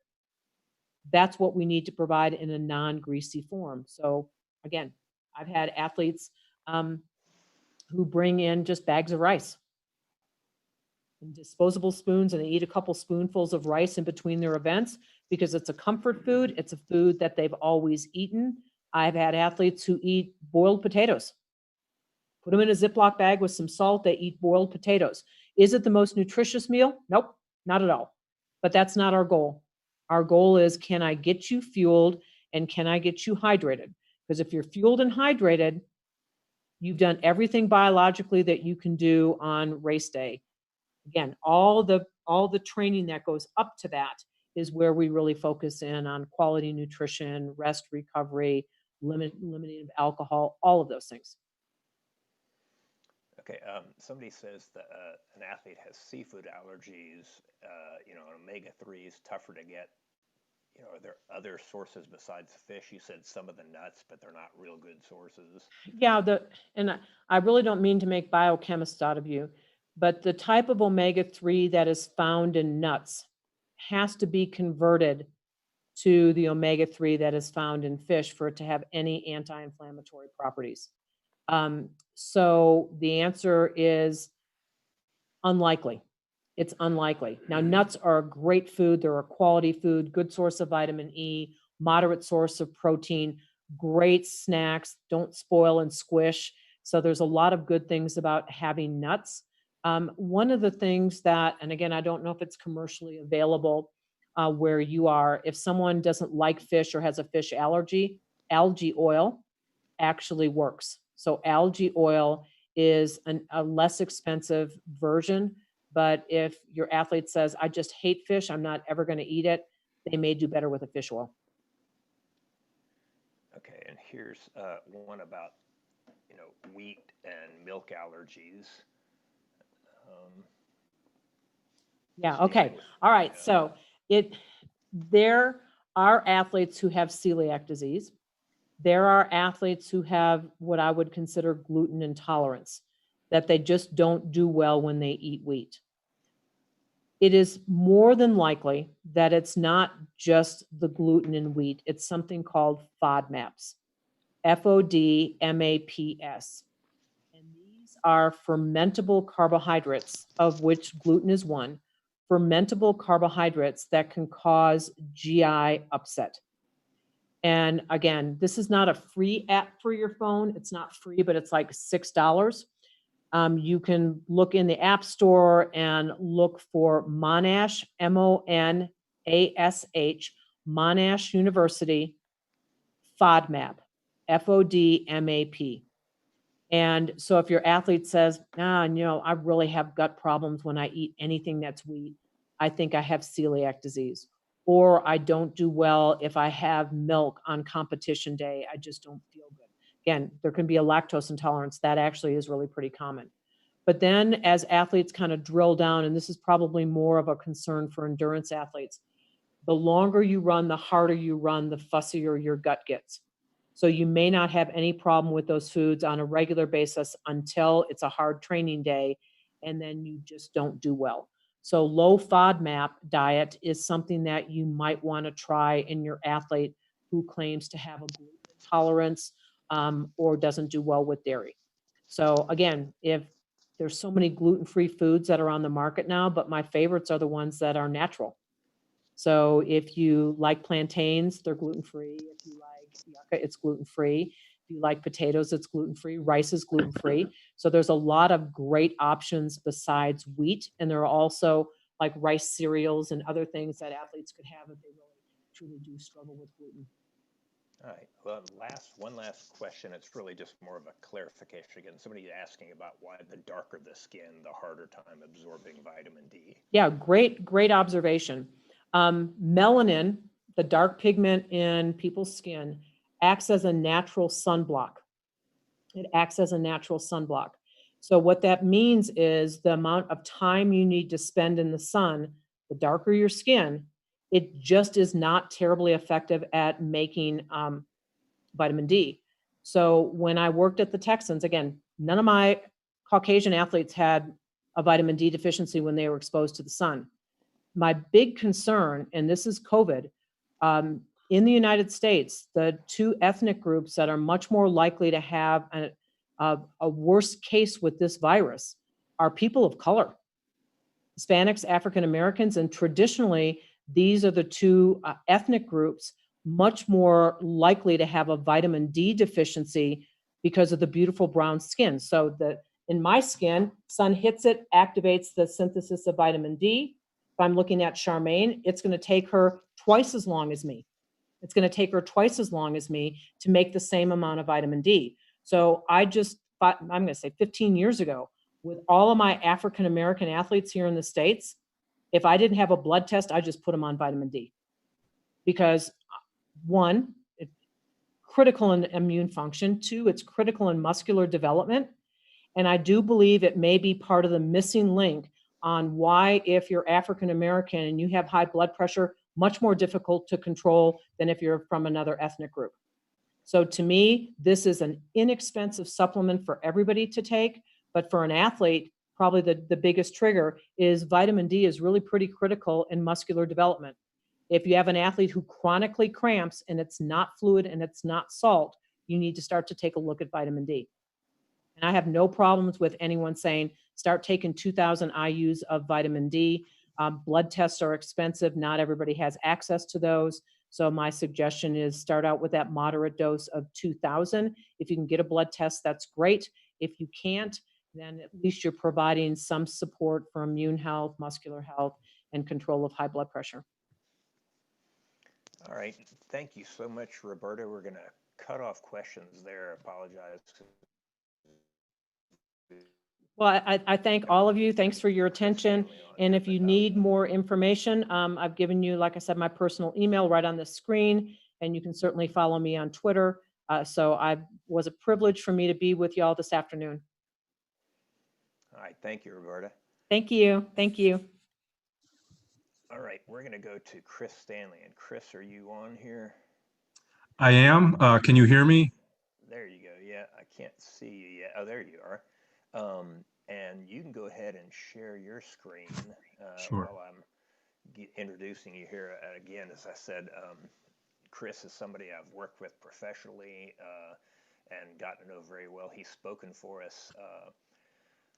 that's what we need to provide in a non-greasy form. So again, I've had athletes who bring in just bags of rice and disposable spoons, and they eat a couple spoonfuls of rice in between their events because it's a comfort food. It's a food that they've always eaten. I've had athletes who eat boiled potatoes. Put them in a Ziploc bag with some salt. They eat boiled potatoes. Is it the most nutritious meal? Nope, not at all. But that's not our goal. Our goal is, can I get you fueled and can I get you hydrated? Because if you're fueled and hydrated, you've done everything biologically that you can do on race day. Again, all the training that goes up to that is where we really focus in on quality nutrition, rest, recovery, limiting of alcohol, all of those things. Okay, somebody says that an athlete has seafood allergies, omega-3 is tougher to get. Are there other sources besides fish? You said some of the nuts, but they're not real good sources. Yeah, and I really don't mean to make biochemists out of you, but the type of omega-3 that is found in nuts has to be converted to the omega-3 that is found in fish for it to have any anti-inflammatory properties. So the answer is unlikely. It's unlikely. Now, nuts are a great food. They're a quality food, good source of vitamin E, moderate source of protein, great snacks, don't spoil and squish. So there's a lot of good things about having nuts. One of the things that, and again, I don't know if it's commercially available where you are, if someone doesn't like fish or has a fish allergy, algae oil actually works. So algae oil is a less expensive version, but if your athlete says, I just hate fish, I'm not ever going to eat it, they may do better with a fish oil. Okay, and here's one about, wheat and milk allergies. Yeah, okay. All right. So there are athletes who have celiac disease. There are athletes who have what I would consider gluten intolerance, that they just don't do well when they eat wheat. It is more than likely that it's not just the gluten in wheat. It's something called FODMAPs, FODMAPs. And these are fermentable carbohydrates, of which gluten is one, fermentable carbohydrates that can cause GI upset. And again, this is not a free app for your phone. It's not free, but it's like $6. You can look in the App Store and look for Monash, Monash, Monash University, FODMAP, FODMAP. And so if your athlete says, I really have gut problems when I eat anything that's wheat, I think I have celiac disease. Or I don't do well if I have milk on competition day. I just don't feel good. Again, there can be a lactose intolerance. That actually is really pretty common. But then as athletes kind of drill down, and this is probably more of a concern for endurance athletes, The longer you run, the harder you run, the fussier your gut gets. So you may not have any problem with those foods on a regular basis until it's a hard training day, and then you just don't do well. So low FODMAP diet is something that you might want to try in your athlete who claims to have a gluten intolerance or doesn't do well with dairy. So again, if there's so many gluten-free foods that are on the market now, but my favorites are the ones that are natural. So if you like plantains, they're gluten-free. If you like yucca, it's gluten-free. If you like potatoes, it's gluten-free. Rice is gluten-free. So there's a lot of great options besides wheat. And there are also like rice cereals and other things that athletes could have if they really truly do struggle with gluten. All right. Well, one last question. It's really just more of a clarification. Again, somebody asking about why the darker the skin, the harder time absorbing vitamin D. Yeah, great observation. Melanin, the dark pigment in people's skin, acts as a natural sunblock. It acts as a natural sunblock. So what that means is the amount of time you need to spend in the sun, the darker your skin, it just is not terribly effective at making vitamin D. So when I worked at the Texans, again, none of my Caucasian athletes had a vitamin D deficiency when they were exposed to the sun. My big concern, and this is COVID, in the United States, the two ethnic groups that are much more likely to have a worse case with this virus are people of color, Hispanics, African Americans, and traditionally, these are the two ethnic groups much more likely to have a vitamin D deficiency because of the beautiful brown skin. So in my skin, sun hits it, activates the synthesis of vitamin D. If I'm looking at Charmaine, it's going to take her twice as long as me. It's going to take her twice as long as me to make the same amount of vitamin D. So I just thought, I'm going to say 15 years ago, with all of my African American athletes here in the States, if I didn't have a blood test, I just put them on vitamin D. Because one, it's critical in immune function. Two, it's critical in muscular development. And I do believe it may be part of the missing link on why, if you're African American and you have high blood pressure, much more difficult to control than if you're from another ethnic group. So to me, this is an inexpensive supplement for everybody to take, but for an athlete, probably the biggest trigger is vitamin D is really pretty critical in muscular development. If you have an athlete who chronically cramps and it's not fluid and it's not salt, you need to start to take a look at vitamin D. And I have no problems with anyone saying, start taking 2,000 IUs of vitamin D. Blood tests are expensive. Not everybody has access to those. So my suggestion is start out with that moderate dose of 2,000. If you can get a blood test, that's great. If you can't, then at least you're providing some support for immune health, muscular health, and control of high blood pressure. All right. Thank you so much, Roberta. We're going to cut off questions there. Apologize. Well, I thank all of you. Thanks for your attention. And if you need more information, I've given you, like I said, my personal email right on the screen, and you can certainly follow me on Twitter. So it was a privilege for me to be with you all this afternoon. All right. Thank you, Roberta. Thank you. Thank you. All right. We're going to go to Chris Stanley. And Chris, are you on here? I am. Can you hear me? There you go. Yeah, I can't see you yet. Oh, there you are. And you can go ahead and share your screen Sure. while I'm introducing you here. Again, as I said, Chris is somebody I've worked with professionally and gotten to know very well. He's spoken for us,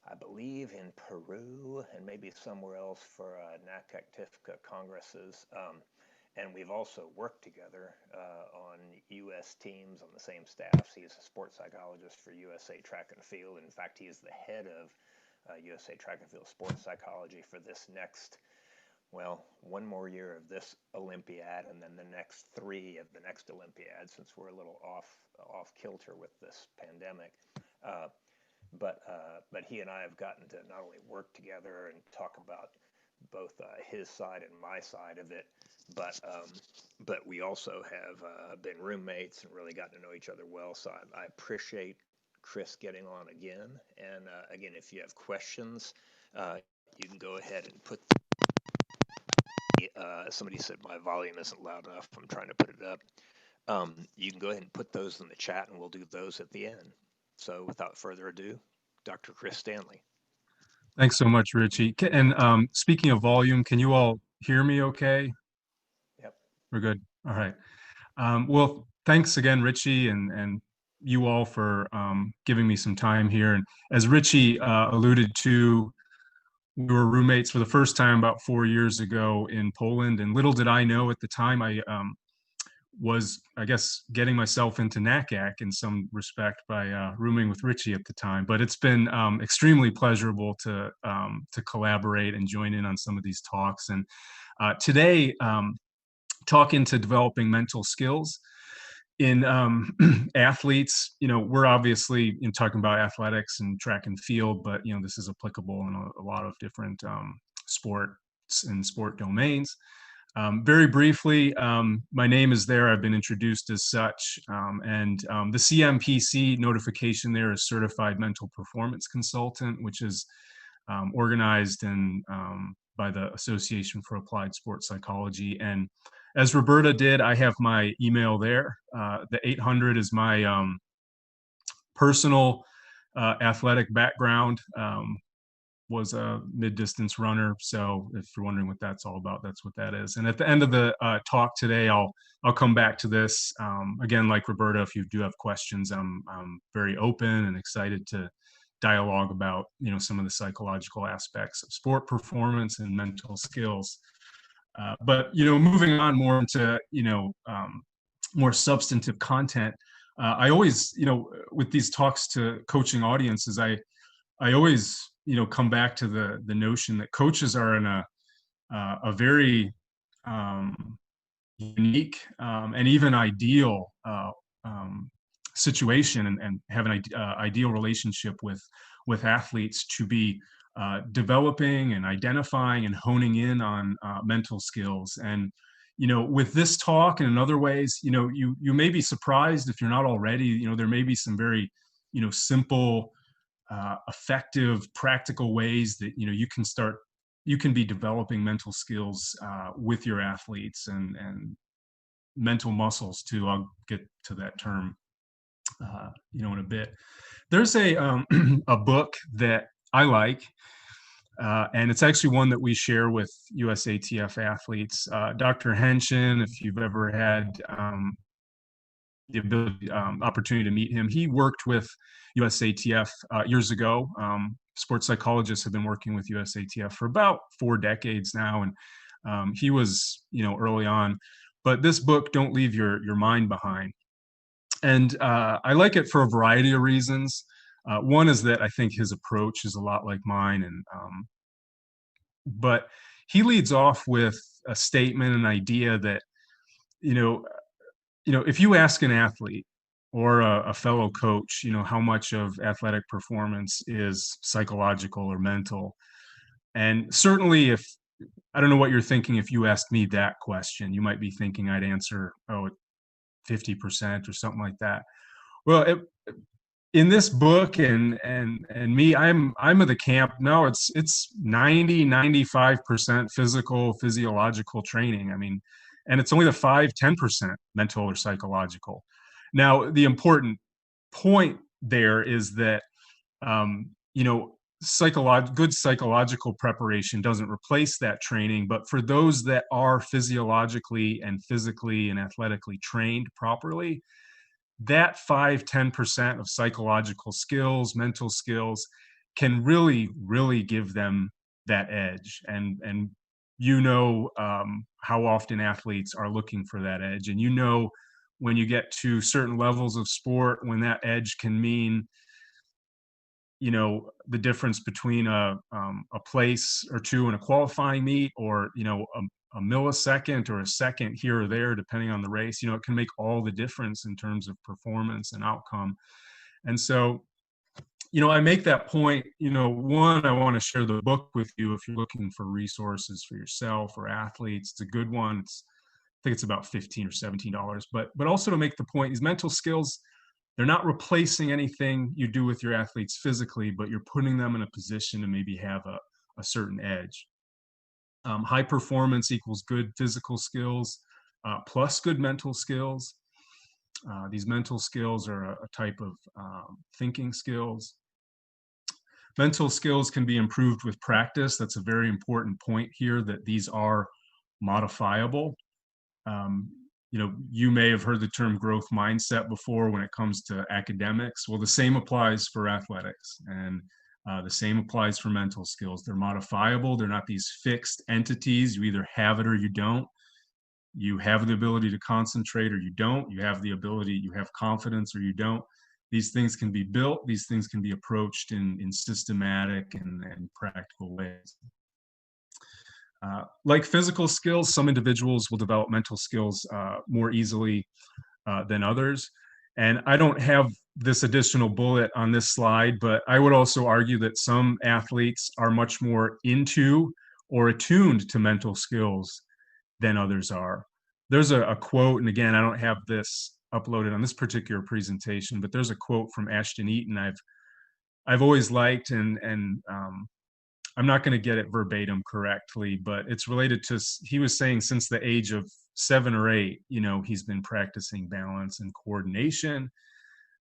I believe, in Peru and maybe somewhere else for NACAC congresses. And we've also worked together on U.S. teams on the same staffs. He's a sports psychologist for USA Track and Field. In fact, he is the head of USA Track and Field sports psychology for this next, well, one more year of this Olympiad and then the next 3 of the next Olympiad, since we're a little off kilter with this pandemic. But he and I have gotten to not only work together and talk about both his side and my side of it, but we also have been roommates and really gotten to know each other well. So I appreciate Chris getting on again. And again, if you have questions, you can go ahead and put the Somebody said my volume isn't loud enough. I'm trying to put it up. You can go ahead and put those in the chat, and we'll do those at the end. So without further ado, Dr. Chris Stanley. Thanks so much, Richie. And speaking of volume, can you all hear me okay? Yep. We're good. All right. Well, thanks again, Richie, and you all for giving me some time here. And as Richie alluded to, we were roommates for the first time about 4 years ago in Poland. And little did I know at the time, I was, I guess, getting myself into NACAC in some respect by rooming with Richie at the time. But it's been extremely pleasurable to collaborate and join in on some of these talks. And today, talking to developing mental skills in athletes. We're obviously talking about athletics and track and field, but this is applicable in a lot of different sports and sport domains. Very briefly, my name is there. I've been introduced as such, and the CMPC notification there is Certified Mental Performance Consultant, which is organized by the Association for Applied Sports Psychology. And as Roberta did, I have my email there. The 800 is my personal athletic background. Was a mid-distance runner. So if you're wondering what that's all about, that's what that is. And at the end of the talk today, I'll come back to this. Again, like Roberta, if you do have questions, I'm very open and excited to dialogue about, some of the psychological aspects of sport performance and mental skills. But, moving on more into, more substantive content, I always, with these talks to coaching audiences, I always, come back to the notion that coaches are in a very unique and even ideal situation and have an ideal relationship with athletes to be developing and identifying and honing in on mental skills. And with this talk and in other ways, you may be surprised if you're not already. There may be some very simple, effective, practical ways that you can be developing mental skills with your athletes and mental muscles too. I'll get to that term in a bit. There's a a book that I like, and it's actually one that we share with USATF athletes. Dr. Henshin, if you've ever had the ability, opportunity to meet him, he worked with USATF years ago. Sports psychologists have been working with USATF for about 4 decades now, and he was, early on. But this book, Don't Leave Your Mind Behind. And I like it for a variety of reasons. One is that I think his approach is a lot like mine, and but he leads off with a statement, an idea that, if you ask an athlete or a fellow coach, how much of athletic performance is psychological or mental, and certainly if I don't know what you're thinking, if you asked me that question, you might be thinking I'd answer 50% or something like that. Well, in this book and me, I'm of the camp, no, it's 95% physiological training. I mean, and it's only the 5-10% mental or psychological. Now, the important point there is that good psychological preparation doesn't replace that training, but for those that are physiologically and physically and athletically trained properly, that 5-10% of psychological skills, mental skills, can really give them that edge. And how often athletes are looking for that edge. And when you get to certain levels of sport, when that edge can mean, the difference between a place or two in a qualifying meet, or, a millisecond or a second here or there, depending on the race, it can make all the difference in terms of performance and outcome. And so, I make that point, one, I want to share the book with you if you're looking for resources for yourself or athletes. It's a good one. I think it's about $15 or $17, but also to make the point, these mental skills, they're not replacing anything you do with your athletes physically, but you're putting them in a position to maybe have a certain edge. High performance equals good physical skills plus good mental skills. These mental skills are a type of thinking skills. Mental skills can be improved with practice. That's a very important point here, that these are modifiable. You may have heard the term growth mindset before when it comes to academics. Well, the same applies for athletics, and the same applies for mental skills. They're modifiable. They're not these fixed entities. You either have it or you don't. You have the ability to concentrate or you don't. You have the ability, you have confidence or you don't. These things can be built. These things can be approached in systematic and practical ways. Like physical skills, some individuals will develop mental skills more easily than others. And I don't have this additional bullet on this slide, but I would also argue that some athletes are much more into or attuned to mental skills than others are. There's a quote, and again, I don't have this uploaded on this particular presentation, but there's a quote from Ashton Eaton I've always liked, and I'm not going to get it verbatim correctly, but it's related to, he was saying since the age of 7 or 8, he's been practicing balance and coordination,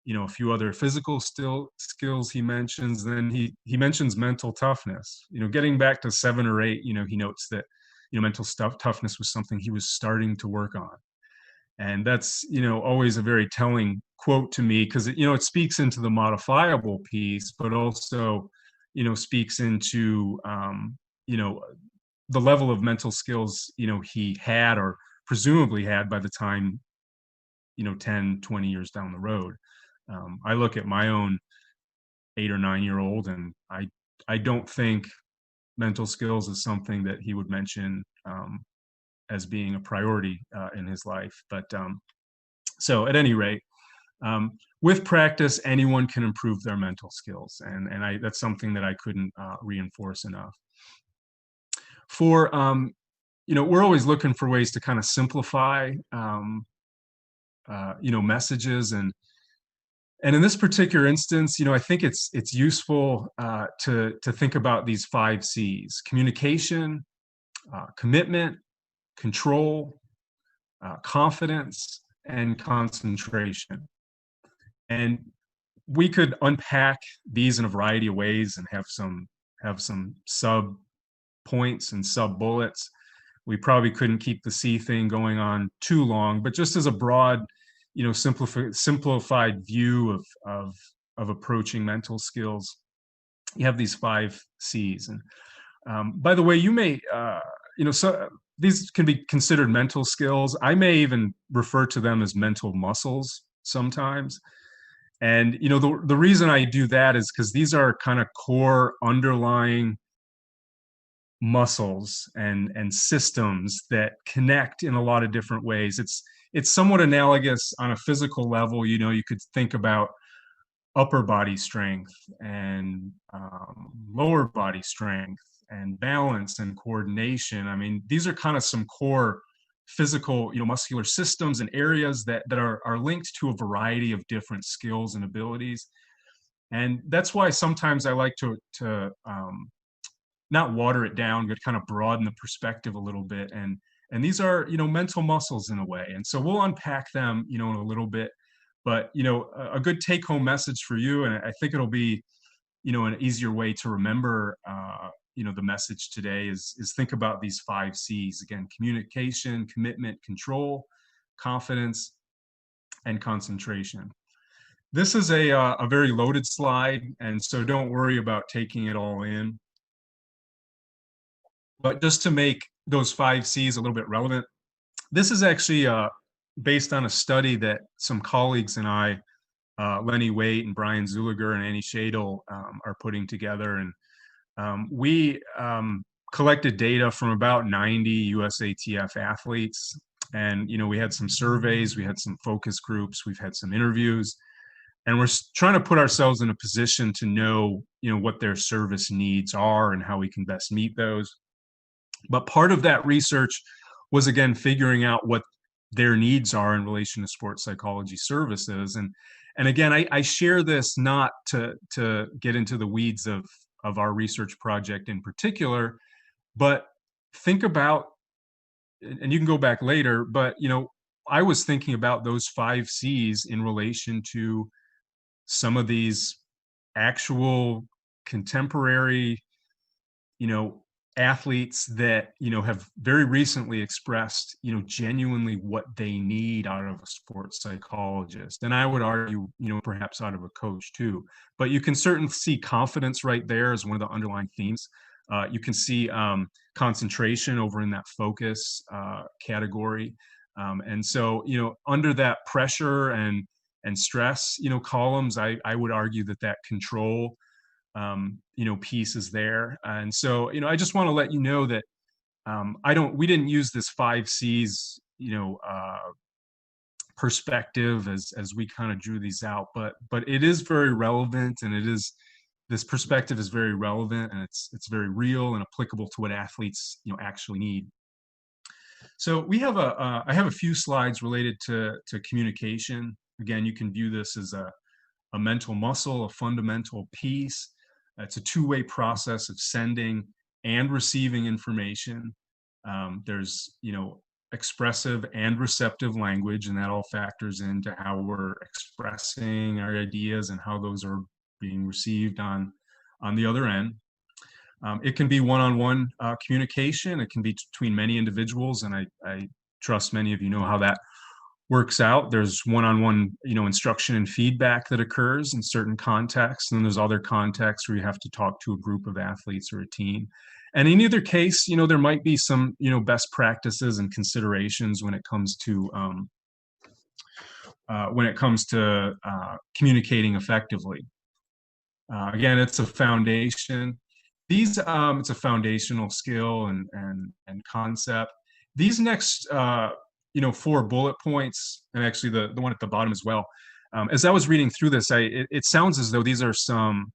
a few other physical skills he mentions. Then he mentions mental toughness, getting back to 7 or 8, he notes that, mental toughness was something he was starting to work on. And that's, always a very telling quote to me, because, it speaks into the modifiable piece, but also, speaks into, the level of mental skills, he had or presumably had by the time, 10, 20 years down the road. I look at my own 8 or 9-year-old, and I don't think mental skills is something that he would mention as being a priority in his life. But so at any rate, with practice, anyone can improve their mental skills. And that's something that I couldn't reinforce enough. For, we're always looking for ways to kind of simplify, messages. And in this particular instance, I think it's useful to think about these 5 C's: communication, commitment, control, confidence, and concentration. And we could unpack these in a variety of ways and have some sub points and sub bullets. We probably couldn't keep the C thing going on too long, but just as a broad, simplified view of approaching mental skills, you have these 5 C's. And by the way, you may, so these can be considered mental skills. I may even refer to them as mental muscles sometimes. And, the reason I do that is because these are kind of core underlying muscles and systems that connect in a lot of different ways. It's somewhat analogous on a physical level. You could think about upper body strength and lower body strength and balance and coordination. I mean, these are kind of some core physical, muscular systems and areas that are linked to a variety of different skills and abilities. And that's why sometimes I like to not water it down, but kind of broaden the perspective a little bit. And these are, mental muscles in a way. And so we'll unpack them, in a little bit. But, a good take-home message for you, and I think it'll be, an easier way to remember, the message today is think about these 5 C's. Again, communication, commitment, control, confidence, and concentration. This is a very loaded slide, and so don't worry about taking it all in. But just to make those 5 C's a little bit relevant, this is actually based on a study that some colleagues and I, Lenny Waite and Brian Zuliger and Annie Shadle, are putting together. And we collected data from about 90 USATF athletes. And, we had some surveys, we had some focus groups, we've had some interviews. And we're trying to put ourselves in a position to know, what their service needs are and how we can best meet those. But part of that research was, again, figuring out what their needs are in relation to sports psychology services. And again, I share this not to get into the weeds of our research project in particular, but think about, and you can go back later, but, I was thinking about those 5 C's in relation to some of these actual contemporary, you know, athletes that, have very recently expressed, genuinely what they need out of a sports psychologist. And I would argue, perhaps out of a coach too. But you can certainly see confidence right there as one of the underlying themes. You can see concentration over in that focus category. And so, under that pressure and stress, columns, I would argue that control piece is there. And so, I just want to let you know that we didn't use this 5 C's, perspective as we kind of drew these out, but it is very relevant, and this perspective is very relevant, and it's very real and applicable to what athletes, actually need. So we have I have a few slides related to communication. Again, you can view this as a mental muscle, a fundamental piece. It's a two-way process of sending and receiving information. There's, expressive and receptive language, and that all factors into how we're expressing our ideas and how those are being received on the other end. It can be one-on-one communication. It can be between many individuals, and I trust many of you know how that works out. There's one-on-one, instruction and feedback that occurs in certain contexts, and then there's other contexts where you have to talk to a group of athletes or a team. And in either case, there might be some, best practices and considerations when it comes to communicating effectively. Again, it's a foundation. It's a foundational skill and concept. These next 4 bullet points, and actually the one at the bottom as well. As I was reading through this, it sounds as though these are some,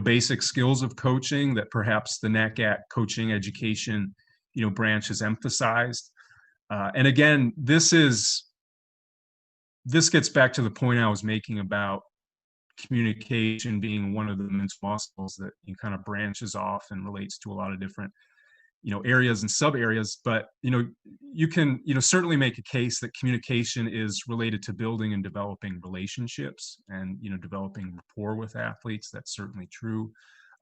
basic skills of coaching that perhaps the NACAC coaching education, branch has emphasized. And again, this gets back to the point I was making about communication being one of the mental muscles that kind of branches off and relates to a lot of different areas and sub areas. But you can certainly make a case that communication is related to building and developing relationships and developing rapport with athletes. That's certainly true.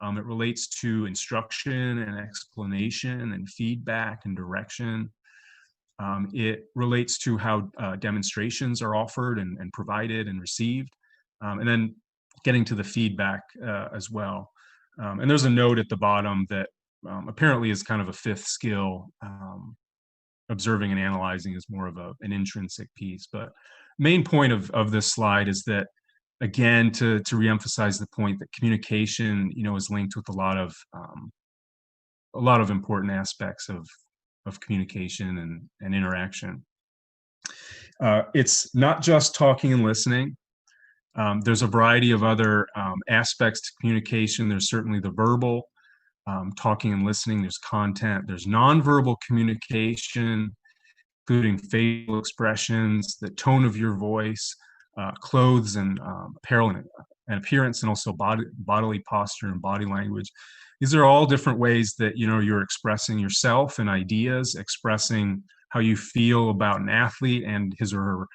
It relates to instruction and explanation and feedback and direction. It relates to how demonstrations are offered and provided and received, and then getting to the feedback as well. And there's a note at the bottom that apparently is kind of a 5th skill. Observing and analyzing is more of an intrinsic piece. But main point of this slide is that, again, to reemphasize the point that communication, is linked with a lot of important aspects of communication and interaction. It's not just talking and listening. There's a variety of other aspects to communication. There's certainly the verbal, talking and listening. There's content. There's nonverbal communication, including facial expressions, the tone of your voice, clothes and apparel and appearance, and also bodily posture and body language. These are all different ways that you're expressing yourself and ideas, expressing how you feel about an athlete and his or her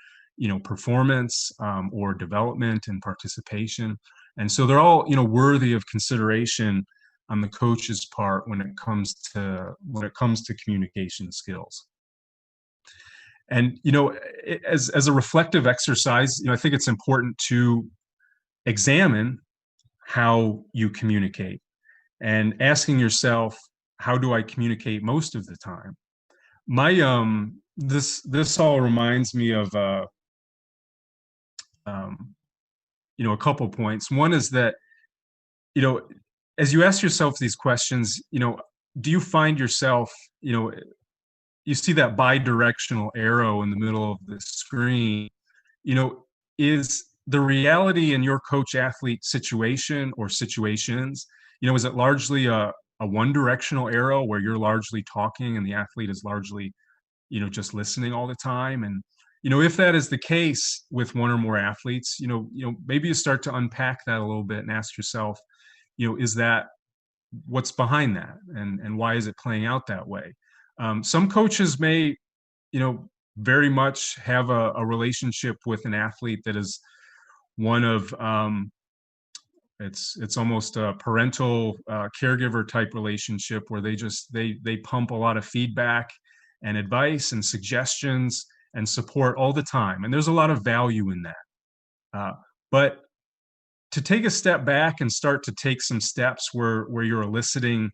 performance or development and participation. And so they're all worthy of consideration on the coach's part when it comes to communication skills. And as a reflective exercise, I think it's important to examine how you communicate and asking yourself, how do I communicate most of the time? My this all reminds me of a couple points. One is that as you ask yourself these questions, do you find yourself, you see that bi-directional arrow in the middle of the screen, is the reality in your coach-athlete situation or situations, is it largely a one-directional arrow where you're largely talking and the athlete is largely, just listening all the time? And, if that is the case with one or more athletes, maybe you start to unpack that a little bit and ask yourself, is that what's behind that, and why is it playing out that way. Some coaches may, very much have a relationship with an athlete that is one of, it's almost a parental caregiver type relationship, where they pump a lot of feedback and advice and suggestions and support all the time, and there's a lot of value in that. But to take a step back and start to take some steps where you're eliciting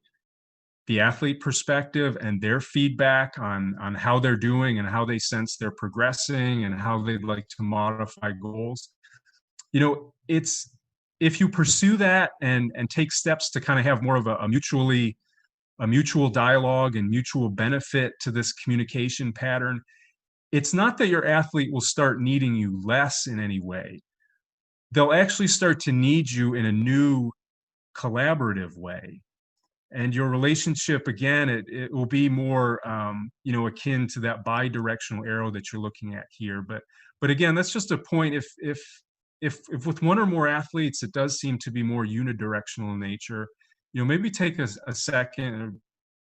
the athlete perspective and their feedback on how they're doing and how they sense they're progressing and how they'd like to modify goals. It's, if you pursue that and take steps to kind of have more of a mutual dialogue and mutual benefit to this communication pattern, it's not that your athlete will start needing you less in any way. They'll actually start to need you in a new collaborative way. And your relationship, again, it will be more, akin to that bi-directional arrow that you're looking at here. But again, that's just a point. If with one or more athletes, it does seem to be more unidirectional in nature, maybe take a second, or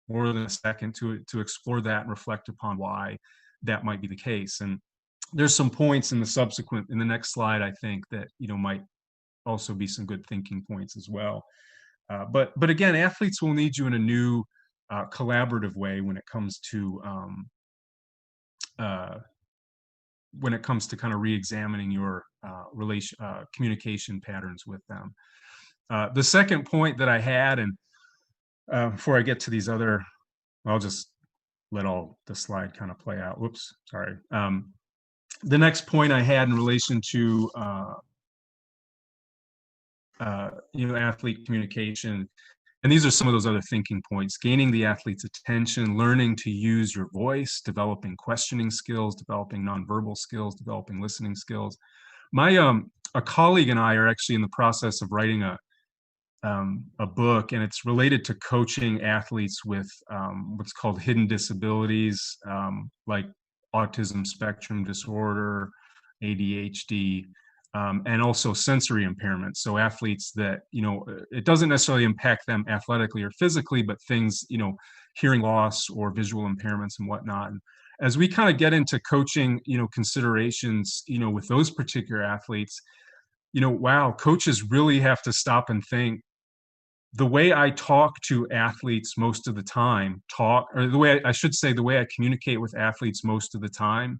more than a second, to explore that and reflect upon why that might be the case. And there's some points in the next slide, I think, that might also be some good thinking points as well. But again, athletes will need you in a new collaborative way when it comes to kind of re-examining your communication patterns with them. The second point that I had, and before I get to these other, I'll just let all the slide kind of play out. Whoops, sorry. The next point I had in relation to athlete communication, and these are some of those other thinking points: gaining the athlete's attention, learning to use your voice, developing questioning skills, developing nonverbal skills, developing listening skills. A colleague and I are actually in the process of writing a book, and it's related to coaching athletes with what's called hidden disabilities, like autism spectrum disorder, ADHD, and also sensory impairments. So athletes that, it doesn't necessarily impact them athletically or physically, but things, hearing loss or visual impairments and whatnot. And as we kind of get into coaching, considerations, with those particular athletes, wow, coaches really have to stop and think, the way I talk to athletes most of the time, the way I communicate with athletes most of the time,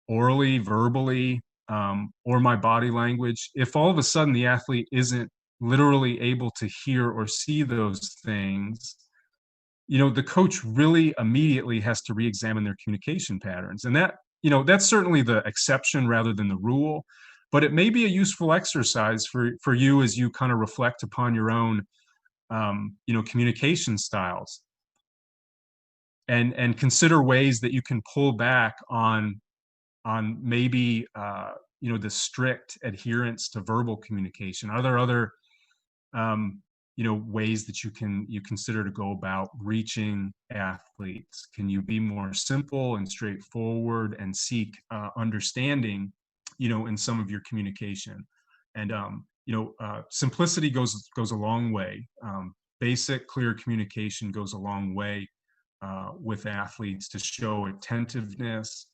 orally, verbally, or my body language, if all of a sudden the athlete isn't literally able to hear or see those things, the coach really immediately has to re-examine their communication patterns. And that, that's certainly the exception rather than the rule, but it may be a useful exercise for you as you kind of reflect upon your own, communication styles, and consider ways that you can pull back on maybe, the strict adherence to verbal communication. Are there other, ways that you consider to go about reaching athletes? Can you be more simple and straightforward and seek understanding, in some of your communication? And simplicity goes a long way. Basic, clear communication goes a long way with athletes to show attentiveness.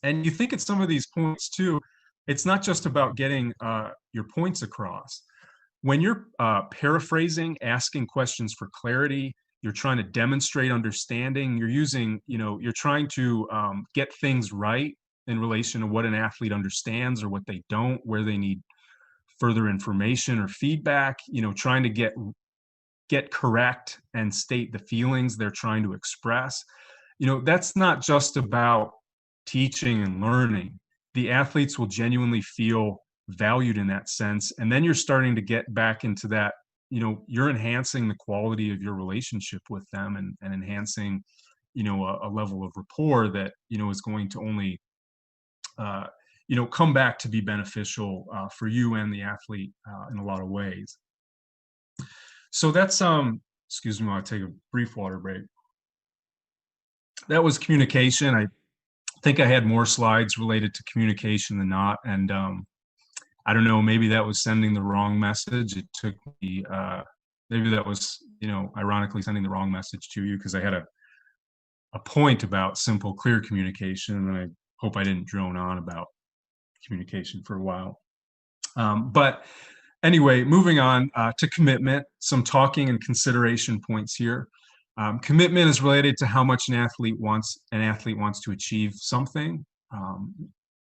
And you think at some of these points too, it's not just about getting your points across. When you're paraphrasing, asking questions for clarity, you're trying to demonstrate understanding, you're trying to get things right in relation to what an athlete understands or what they don't, where they need further information or feedback, trying to get correct and state the feelings they're trying to express. That's not just about teaching and learning. The athletes will genuinely feel valued in that sense. And then you're starting to get back into that, you're enhancing the quality of your relationship with them and enhancing, a level of rapport that, is going to only, come back to be beneficial for you and the athlete in a lot of ways. So that's, excuse me while I take a brief water break. That was communication. I think I had more slides related to communication than not. And I don't know, maybe that was sending the wrong message. It took me, maybe that was, ironically sending the wrong message to you, because I had a point about simple, clear communication, and I hope I didn't drone on about communication for a while. But anyway, moving on to commitment, some talking and consideration points here. Commitment is related to how much an athlete wants to achieve something,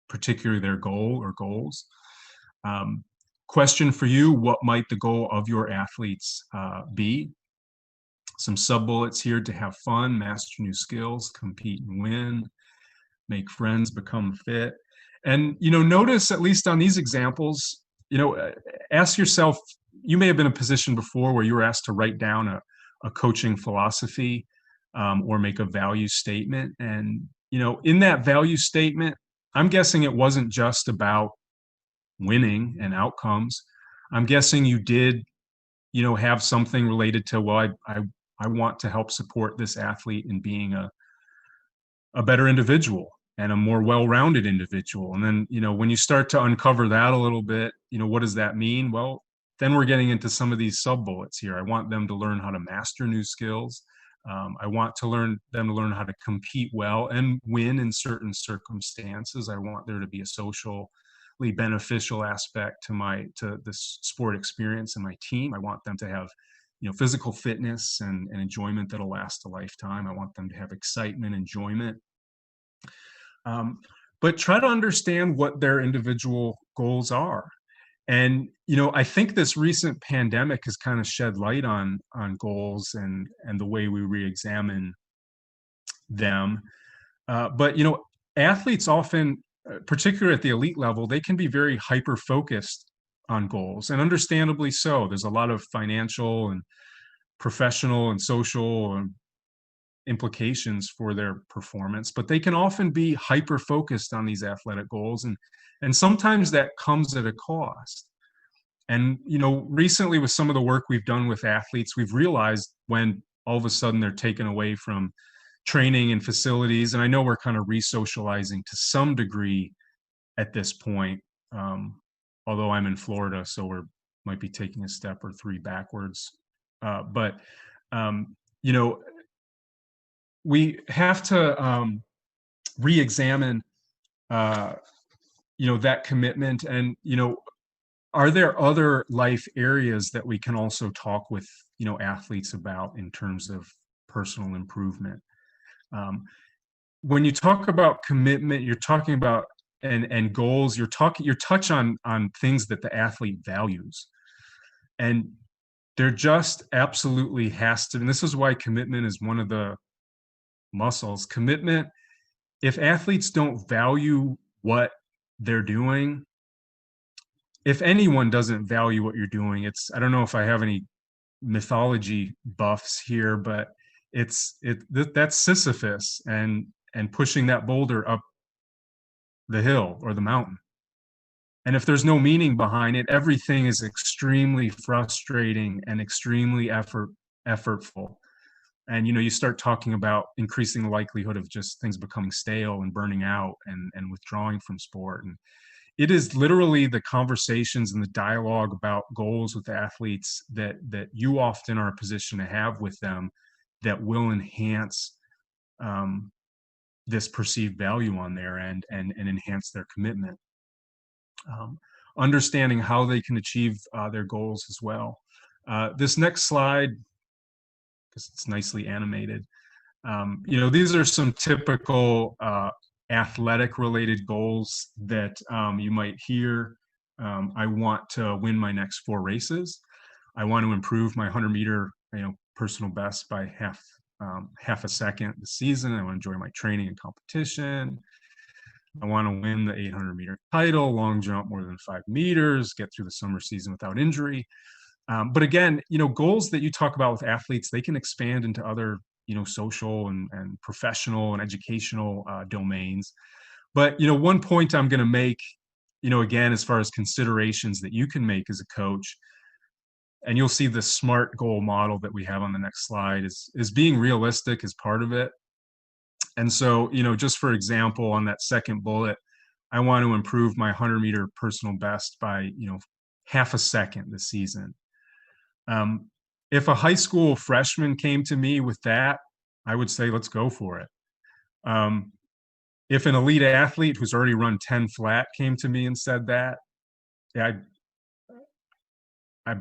particularly their goal or goals. Question for you: what might the goal of your athletes be? Some sub-bullets here: to have fun, master new skills, compete and win, make friends, become fit. And, notice, at least on these examples, ask yourself, you may have been in a position before where you were asked to write down a coaching philosophy or make a value statement. And, in that value statement, I'm guessing it wasn't just about winning and outcomes. I'm guessing you did, have something related to, well, I want to help support this athlete in being a better individual and a more well-rounded individual. And then, when you start to uncover that a little bit, what does that mean? Well, then we're getting into some of these sub-bullets here. I want them to learn how to master new skills. I want them to learn how to compete well and win in certain circumstances. I want there to be a socially beneficial aspect to the sport experience and my team. I want them to have, physical fitness and enjoyment that'll last a lifetime. I want them to have excitement, enjoyment. But try to understand what their individual goals are. And, I think this recent pandemic has kind of shed light on goals and the way we re-examine them. But, athletes often, particularly at the elite level, they can be very hyper-focused on goals, and understandably so. There's a lot of financial and professional and social implications for their performance, but they can often be hyper-focused on these athletic goals, and sometimes that comes at a cost. And, recently with some of the work we've done with athletes, we've realized when all of a sudden they're taken away from training and facilities, and I know we're kind of re-socializing to some degree at this point, although I'm in Florida, so we might be taking a step or three backwards. But we have to re-examine, that commitment. And, are there other life areas that we can also talk with, athletes about in terms of personal improvement? When you talk about commitment, you're talking about and goals. You're touch on things that the athlete values, and there just absolutely has to. And this is why commitment is one of the muscles. Commitment. If athletes don't value what they're doing, if anyone doesn't value what you're doing, I don't know if I have any mythology buffs here, but that's Sisyphus and pushing that boulder up the hill or the mountain. And if there's no meaning behind it, everything is extremely frustrating and extremely effortful. And, you start talking about increasing the likelihood of just things becoming stale and burning out and withdrawing from sport. And it is literally the conversations and the dialogue about goals with athletes that you often are in a position to have with them that will enhance this perceived value on their end and enhance their commitment. Understanding how they can achieve their goals as well. This next slide, because it's nicely animated, these are some typical athletic related goals that you might hear. I want to win my next 4 races. I want to improve my 100-meter personal best by half a second this season. I want to enjoy my training and competition. I want to win the 800-meter title, long jump more than 5 meters, get through the summer season without injury. But again, goals that you talk about with athletes, they can expand into other, social and professional and educational domains. But, one point I'm going to make, again, as far as considerations that you can make as a coach, and you'll see the SMART goal model that we have on the next slide is being realistic as part of it. And so, just for example, on that second bullet, I want to improve my 100-meter personal best by, half a second this season. If a high school freshman came to me with that, I would say, let's go for it. If an elite athlete who's already run 10 flat came to me and said that, yeah, I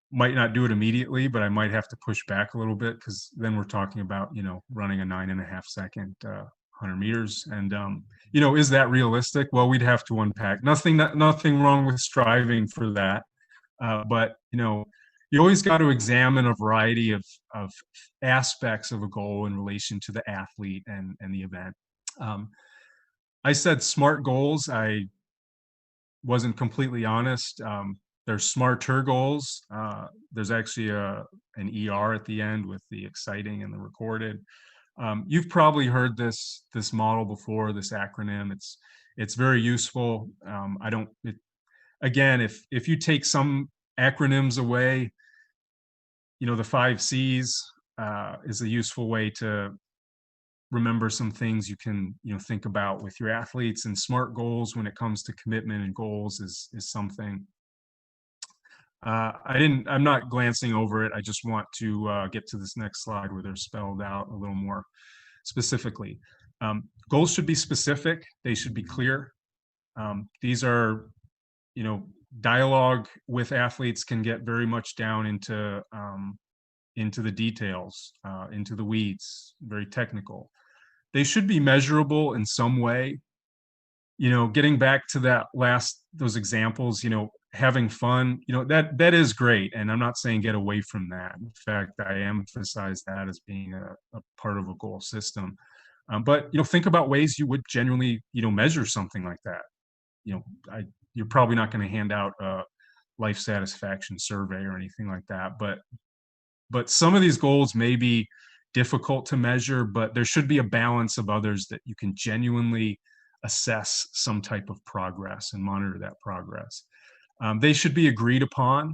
might not do it immediately, but I might have to push back a little bit, because then we're talking about, running a 9.5 second 100 meters. And, is that realistic? Well, we'd have to unpack. Nothing wrong with striving for that. But, you always got to examine a variety of aspects of a goal in relation to the athlete and the event. I said smart goals. I wasn't completely honest. There's smarter goals. There's actually an ER at the end with the exciting and the recorded. You've probably heard this model before, this acronym. It's very useful. Again, if you take some acronyms away, the 5 C's is a useful way to remember some things you can think about with your athletes. And SMART goals, when it comes to commitment and goals, is something. I'm not glancing over it. I just want to get to this next slide where they're spelled out a little more specifically. Goals should be specific. They should be clear. These are, dialogue with athletes can get very much down into the details, into the weeds, very technical. They should be measurable in some way. Getting back to those examples, having fun, that is great. And I'm not saying get away from that. In fact, I emphasize that as being a part of a goal system. But, think about ways you would genuinely, measure something like that. You're probably not going to hand out a life satisfaction survey or anything like that. But some of these goals may be difficult to measure, but there should be a balance of others that you can genuinely assess some type of progress and monitor that progress. They should be agreed upon.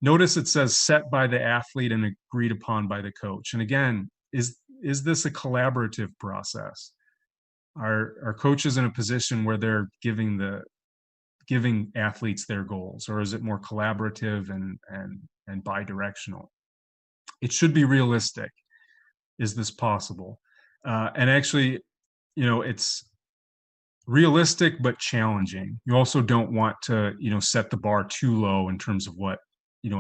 Notice it says set by the athlete and agreed upon by the coach. And again, is this a collaborative process? Are coaches in a position where they're giving athletes their goals, or is it more collaborative and bi-directional? It should be realistic. Is this possible? And actually, it's realistic but challenging. You also don't want to, set the bar too low in terms of what,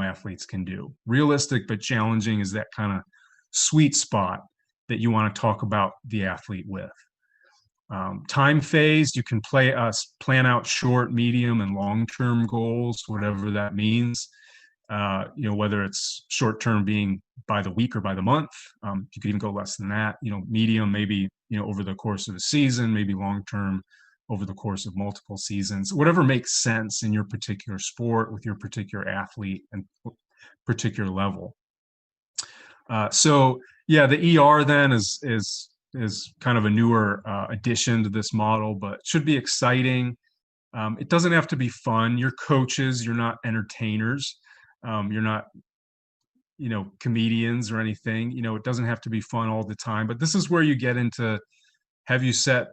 athletes can do. Realistic but challenging is that kind of sweet spot that you want to talk about the athlete with. Time phase, you can plan out short, medium, and long-term goals, whatever that means. Whether it's short-term being by the week or by the month. You could even go less than that. Medium, maybe, over the course of a season, maybe long-term over the course of multiple seasons, whatever makes sense in your particular sport with your particular athlete and particular level. So yeah, the ER then is kind of a newer addition to this model, but should be exciting. It doesn't have to be fun. You're coaches, you're not entertainers. You're not, comedians or anything. It doesn't have to be fun all the time, but this is where you get into, have you set,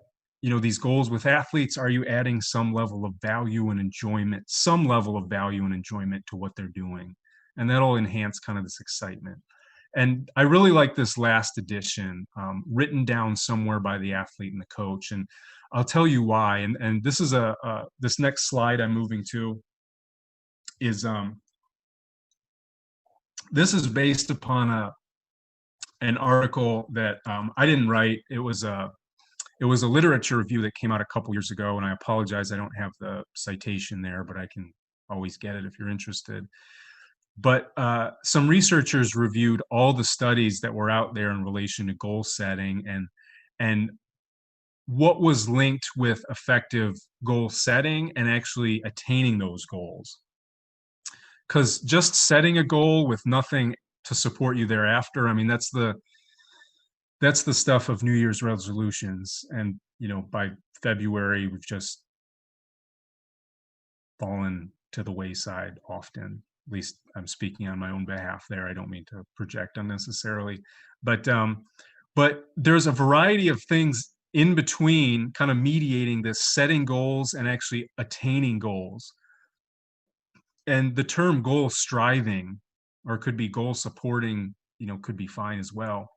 these goals with athletes? Are you adding some level of value and enjoyment, to what they're doing? And that'll enhance kind of this excitement. And I really like this last addition, written down somewhere by the athlete and the coach. And I'll tell you why. And this is this next slide I'm moving to is, this is based upon an article that I didn't write. It was a literature review that came out a couple years ago, and I apologize I don't have the citation there, but I can always get it if you're interested. But some researchers reviewed all the studies that were out there in relation to goal setting and what was linked with effective goal setting and actually attaining those goals. Because just setting a goal with nothing to support you thereafter, I mean, that's the stuff of New Year's resolutions. And, by February, we've just fallen to the wayside often. At least I'm speaking on my own behalf there. I don't mean to project unnecessarily, but there's a variety of things in between, kind of mediating this setting goals and actually attaining goals. And the term goal striving, or could be goal supporting, could be fine as well.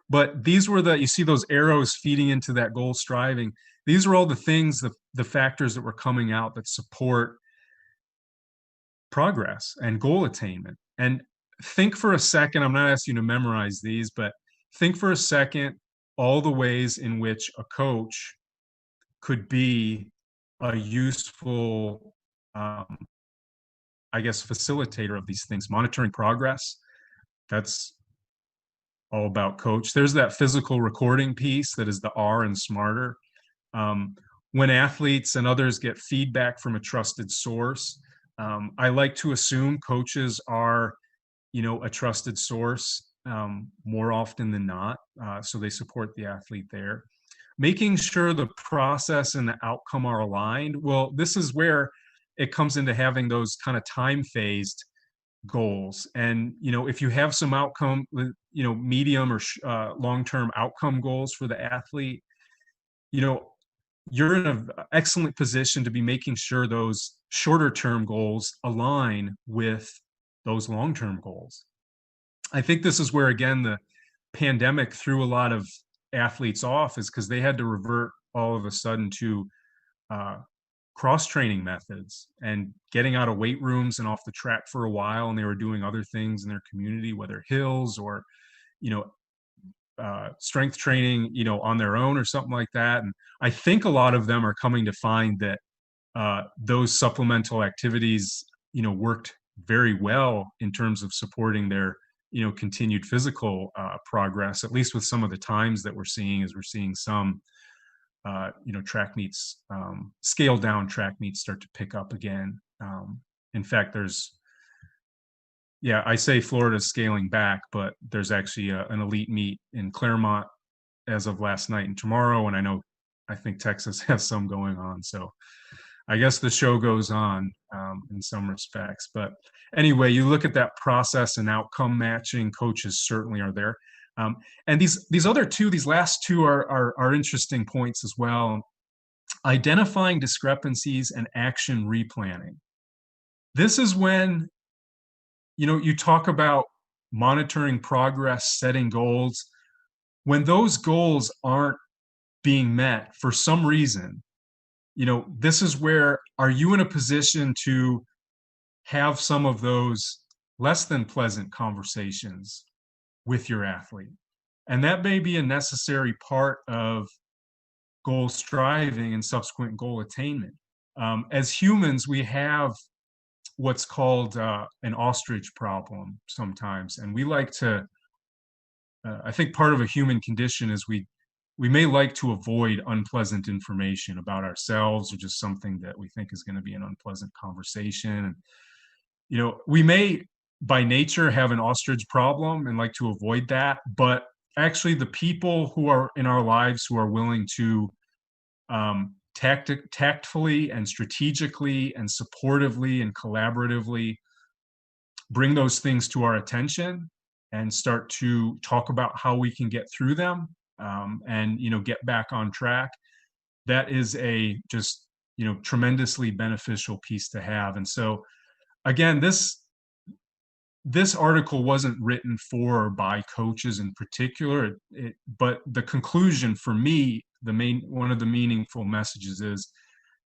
But these were you see those arrows feeding into that goal striving. These are all the things, the factors that were coming out that support progress and goal attainment. And think for a second, I'm not asking you to memorize these, but think for a second all the ways in which a coach could be a useful, facilitator of these things. Monitoring progress, that's all about coach. There's that physical recording piece that is the R in smarter. When athletes and others get feedback from a trusted source, I like to assume coaches are, a trusted source more often than not. So they support the athlete there. Making sure the process and the outcome are aligned. Well, this is where it comes into having those kind of time-phased goals. And, if you have some outcome, medium or long-term outcome goals for the athlete, you're in an excellent position to be making sure those shorter-term goals align with those long-term goals. I think this is where, again, the pandemic threw a lot of athletes off, is because they had to revert all of a sudden to cross-training methods and getting out of weight rooms and off the track for a while, and they were doing other things in their community, whether hills or strength training on their own or something like that. And I think a lot of them are coming to find that those supplemental activities worked very well in terms of supporting their continued physical progress, at least with some of the times that we're seeing, as we're seeing some track meets, scaled down track meets start to pick up again. In fact, I say Florida's scaling back, but there's actually an elite meet in Claremont as of last night and tomorrow. And I think Texas has some going on. So I guess the show goes on in some respects. But anyway, you look at that process and outcome matching, coaches certainly are there. And these last two are interesting points as well. Identifying discrepancies and action replanning. This is when, you talk about monitoring progress, setting goals. When those goals aren't being met for some reason, this is where, are you in a position to have some of those less than pleasant conversations with your athlete? And that may be a necessary part of goal striving and subsequent goal attainment. As humans, we have what's called an ostrich problem sometimes. And we like to, I think part of a human condition is we may like to avoid unpleasant information about ourselves, or just something that we think is going to be an unpleasant conversation. And, we may by nature have an ostrich problem and like to avoid that, but actually the people who are in our lives who are willing to tactfully and strategically and supportively and collaboratively bring those things to our attention and start to talk about how we can get through them, and get back on track, that is a just tremendously beneficial piece to have. And so again, this article wasn't written for or by coaches in particular, but the conclusion for me, one of the meaningful messages is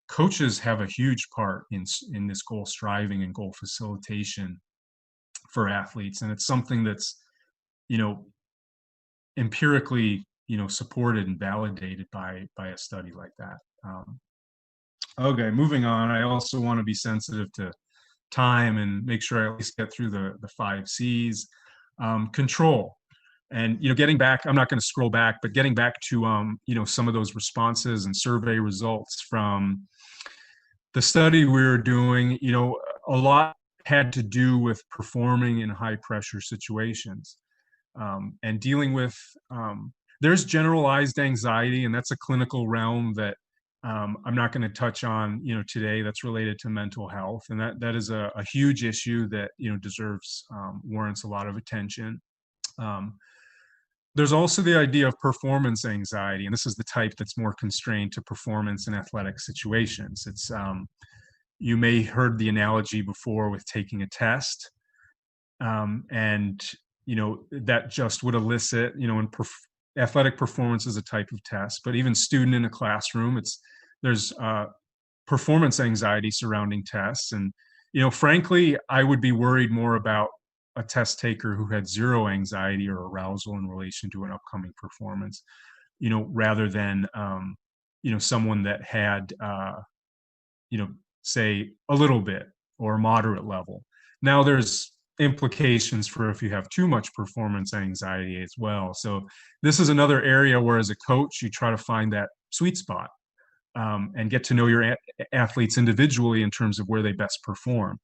coaches have a huge part in this goal striving and goal facilitation for athletes. And it's something that's, empirically, supported and validated by a study like that. Okay, moving on. I also want to be sensitive to time and make sure I at least get through the 5 C's. Control. And, getting back, I'm not going to scroll back, but getting back to, some of those responses and survey results from the study we were doing, a lot had to do with performing in high pressure situations, and dealing with, there's generalized anxiety, and that's a clinical realm that I'm not going to touch on, today. That's related to mental health, and that is a huge issue that deserves, warrants a lot of attention. there's also the idea of performance anxiety, and this is the type that's more constrained to performance in athletic situations. It's you may heard the analogy before with taking a test, and that just would elicit, in athletic performance is a type of test, but even student in a classroom, there's performance anxiety surrounding tests. And frankly, I would be worried more about a test taker who had zero anxiety or arousal in relation to an upcoming performance, rather than someone that had say a little bit or moderate level. Now there's implications for if you have too much performance anxiety as well. So this is another area where, as a coach, you try to find that sweet spot, and get to know your athletes individually in terms of where they best perform.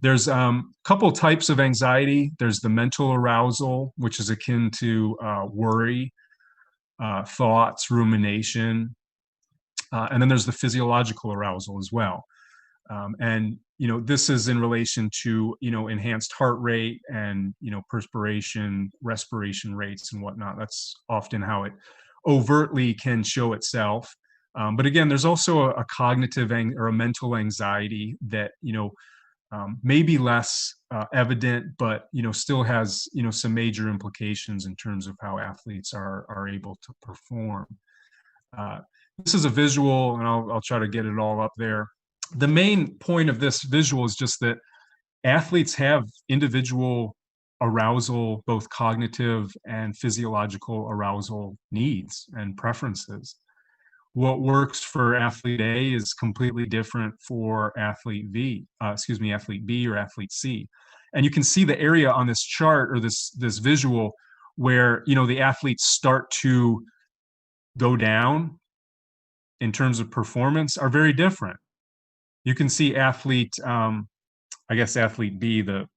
There's a couple types of anxiety. There's the mental arousal, which is akin to worry, thoughts, rumination, and then there's the physiological arousal as well. And this is in relation to enhanced heart rate and perspiration, respiration rates, and whatnot. That's often how it overtly can show itself. But again, there's also a cognitive or a mental anxiety that may be less evident, but still has some major implications in terms of how athletes are able to perform. This is a visual, and I'll try to get it all up there. The main point of this visual is just that athletes have individual arousal, both cognitive and physiological arousal needs and preferences. What works for athlete A is completely different for athlete B or athlete C. And you can see the area on this chart or this visual where, the athletes start to go down in terms of performance are very different. You can see athlete B, the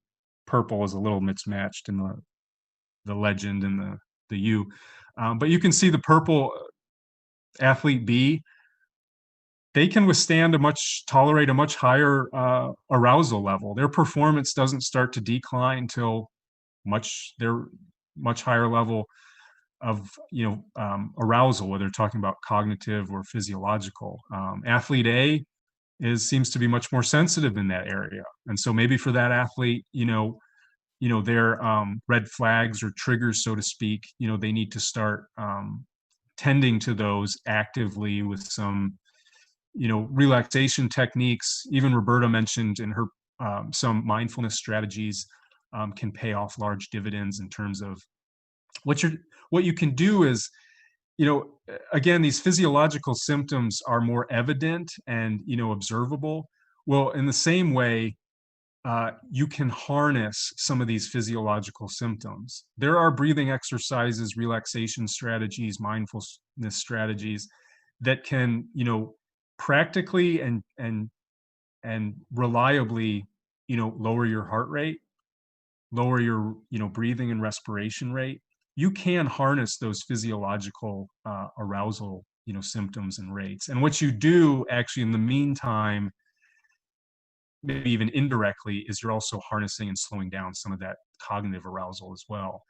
purple is a little mismatched in the legend and the U. But you can see the purple athlete B, they can tolerate a much higher arousal level. Their performance doesn't start to decline until their much higher level of arousal, whether they're talking about cognitive or physiological. Athlete A seems to be much more sensitive in that area, and so maybe for that athlete, their red flags or triggers, so to speak, they need to start tending to those actively with some relaxation techniques. Even Roberta mentioned in her some mindfulness strategies can pay off large dividends in terms of what you can do is, again, these physiological symptoms are more evident and observable. Well, in the same way, you can harness some of these physiological symptoms. There are breathing exercises, relaxation strategies, mindfulness strategies that can, practically and reliably, lower your heart rate, lower your, breathing and respiration rate. You can harness those physiological arousal, symptoms and rates. And what you do actually in the meantime, maybe even indirectly, is you're also harnessing and slowing down some of that cognitive arousal as well.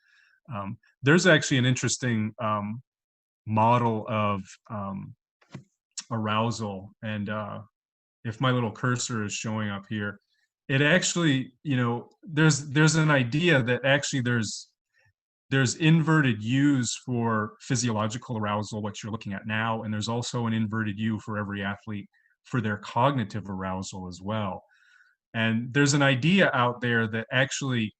There's actually an interesting model of arousal, and if my little cursor is showing up here, it actually, there's an idea that actually there's inverted U's for physiological arousal, what you're looking at now, and there's also an inverted U for every athlete for their cognitive arousal as well. And there's an idea out there that actually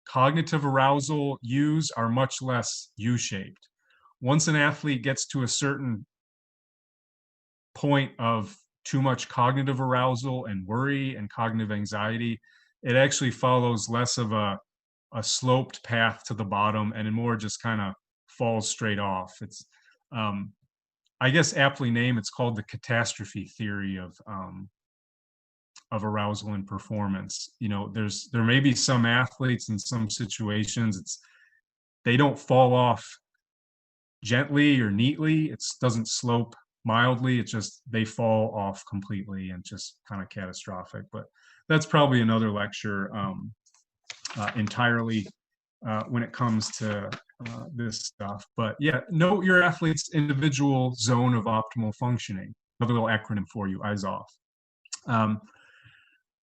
cognitive arousal U's are much less U-shaped. Once an athlete gets to a certain point of too much cognitive arousal and worry and cognitive anxiety, it actually follows less of a sloped path to the bottom and more just kind of falls straight off. It's, I guess aptly named, it's called the catastrophe theory of arousal and performance. There may be some athletes in some situations, they don't fall off gently or neatly. It doesn't slope mildly. It's just they fall off completely and just kind of catastrophic. But that's probably another lecture entirely. when it comes to this stuff. But yeah, note your athlete's individual zone of optimal functioning. Another little acronym for you, eyes off.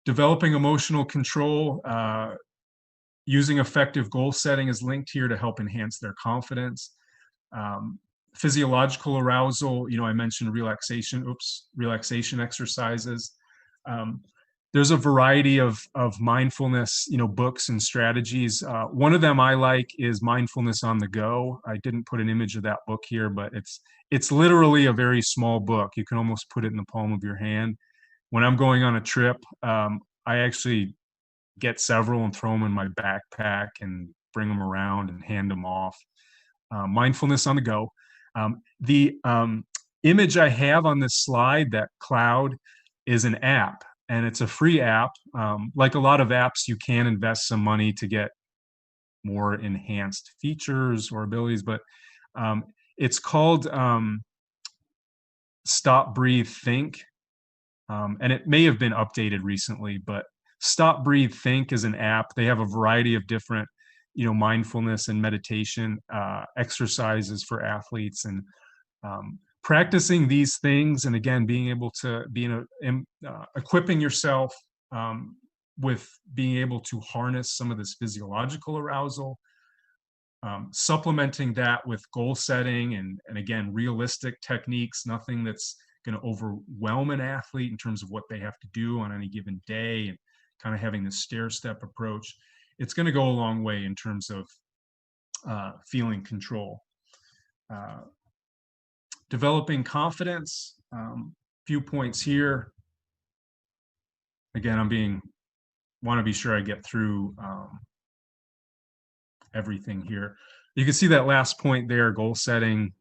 Developing emotional control, using effective goal setting is linked here to help enhance their confidence. Physiological arousal, I mentioned relaxation exercises. There's a variety of mindfulness, books and strategies. One of them I like is Mindfulness on the Go. I didn't put an image of that book here, but it's literally a very small book. You can almost put it in the palm of your hand. When I'm going on a trip, I actually get several and throw them in my backpack and bring them around and hand them off. Mindfulness on the Go. The image I have on this slide, that cloud, is an app. And it's a free app. Like a lot of apps, you can invest some money to get more enhanced features or abilities, but it's called Stop, Breathe, Think. And it may have been updated recently, but Stop, Breathe, Think is an app. They have a variety of different, mindfulness and meditation exercises for athletes, and practicing these things, and again, being able to be equipping yourself with being able to harness some of this physiological arousal, supplementing that with goal setting and again, realistic techniques, nothing that's going to overwhelm an athlete in terms of what they have to do on any given day, and kind of having this stair-step approach. It's going to go a long way in terms of feeling control. Developing confidence, few points here. Again, want to be sure I get through everything here. You can see that last point there, goal setting,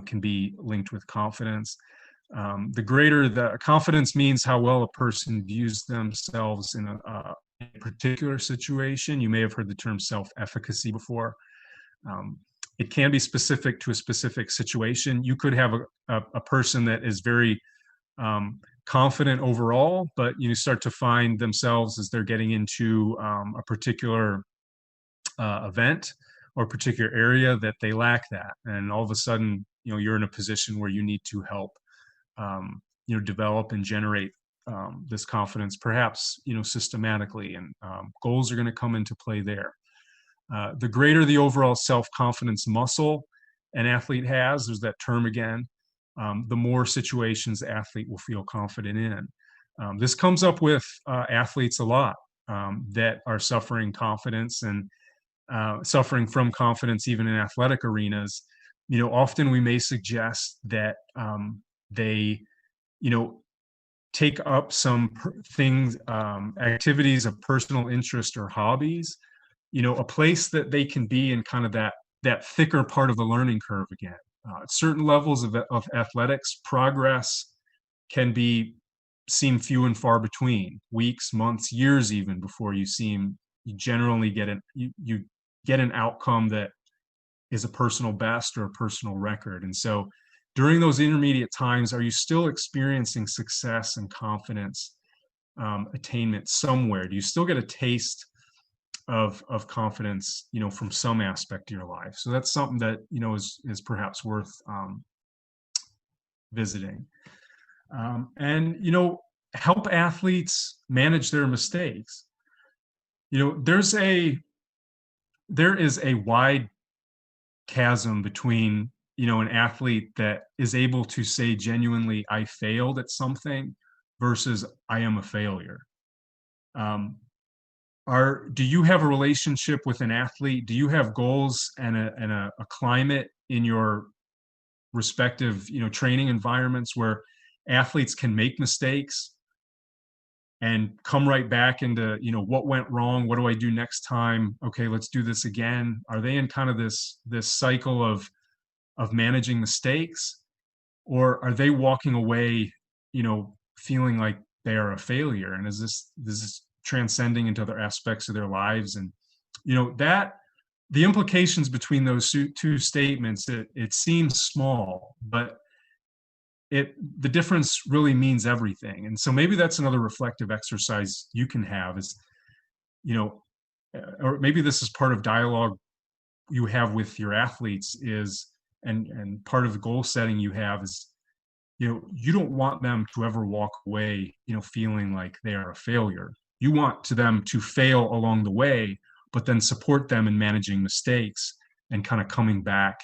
can be linked with confidence. The greater the confidence means how well a person views themselves in a particular situation. You may have heard the term self-efficacy before. It can be specific to a specific situation. You could have a person that is very confident overall, but you start to find themselves as they're getting into a particular event or particular area that they lack that. And all of a sudden, you're in a position where you need to help, develop and generate this confidence, perhaps, systematically, and goals are going to come into play there. The greater the overall self-confidence muscle an athlete has, there's that term again, the more situations the athlete will feel confident in. This comes up with athletes a lot that are suffering confidence and suffering from confidence even in athletic arenas. Often we may suggest that they, take up some things, activities of personal interest or hobbies, a place that they can be in kind of that thicker part of the learning curve again. Certain levels of athletics, progress can seem few and far between, weeks, months, years even, before you generally get you get an outcome that is a personal best or a personal record. And so during those intermediate times, are you still experiencing success and confidence attainment somewhere? Do you still get a taste of confidence, from some aspect of your life? So that's something that, is perhaps worth visiting. And, help athletes manage their mistakes. There is a wide chasm between, an athlete that is able to say genuinely, I failed at something, versus I am a failure. Do you have a relationship with an athlete? Do you have goals and a climate in your respective, training environments where athletes can make mistakes and come right back into, what went wrong? What do I do next time? Okay, let's do this again. Are they in kind of this cycle of managing mistakes, or are they walking away, feeling like they are a failure? And is this transcending into other aspects of their lives? And that the implications between those two statements, it seems small, but the difference really means everything. And so maybe that's another reflective exercise you can have is, or maybe this is part of dialogue you have with your athletes is, and part of the goal setting you have is, you don't want them to ever walk away, feeling like they are a failure. You want them to fail along the way, but then support them in managing mistakes and kind of coming back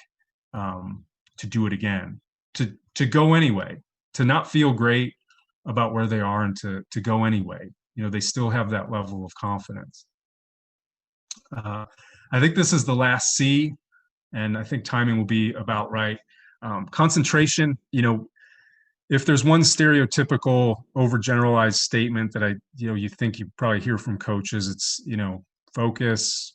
to do it again, to go anyway, to not feel great about where they are and to go anyway. They still have that level of confidence. I think this is the last C, and I think timing will be about right. Concentration, if there's one stereotypical overgeneralized statement that you think you probably hear from coaches, it's, focus,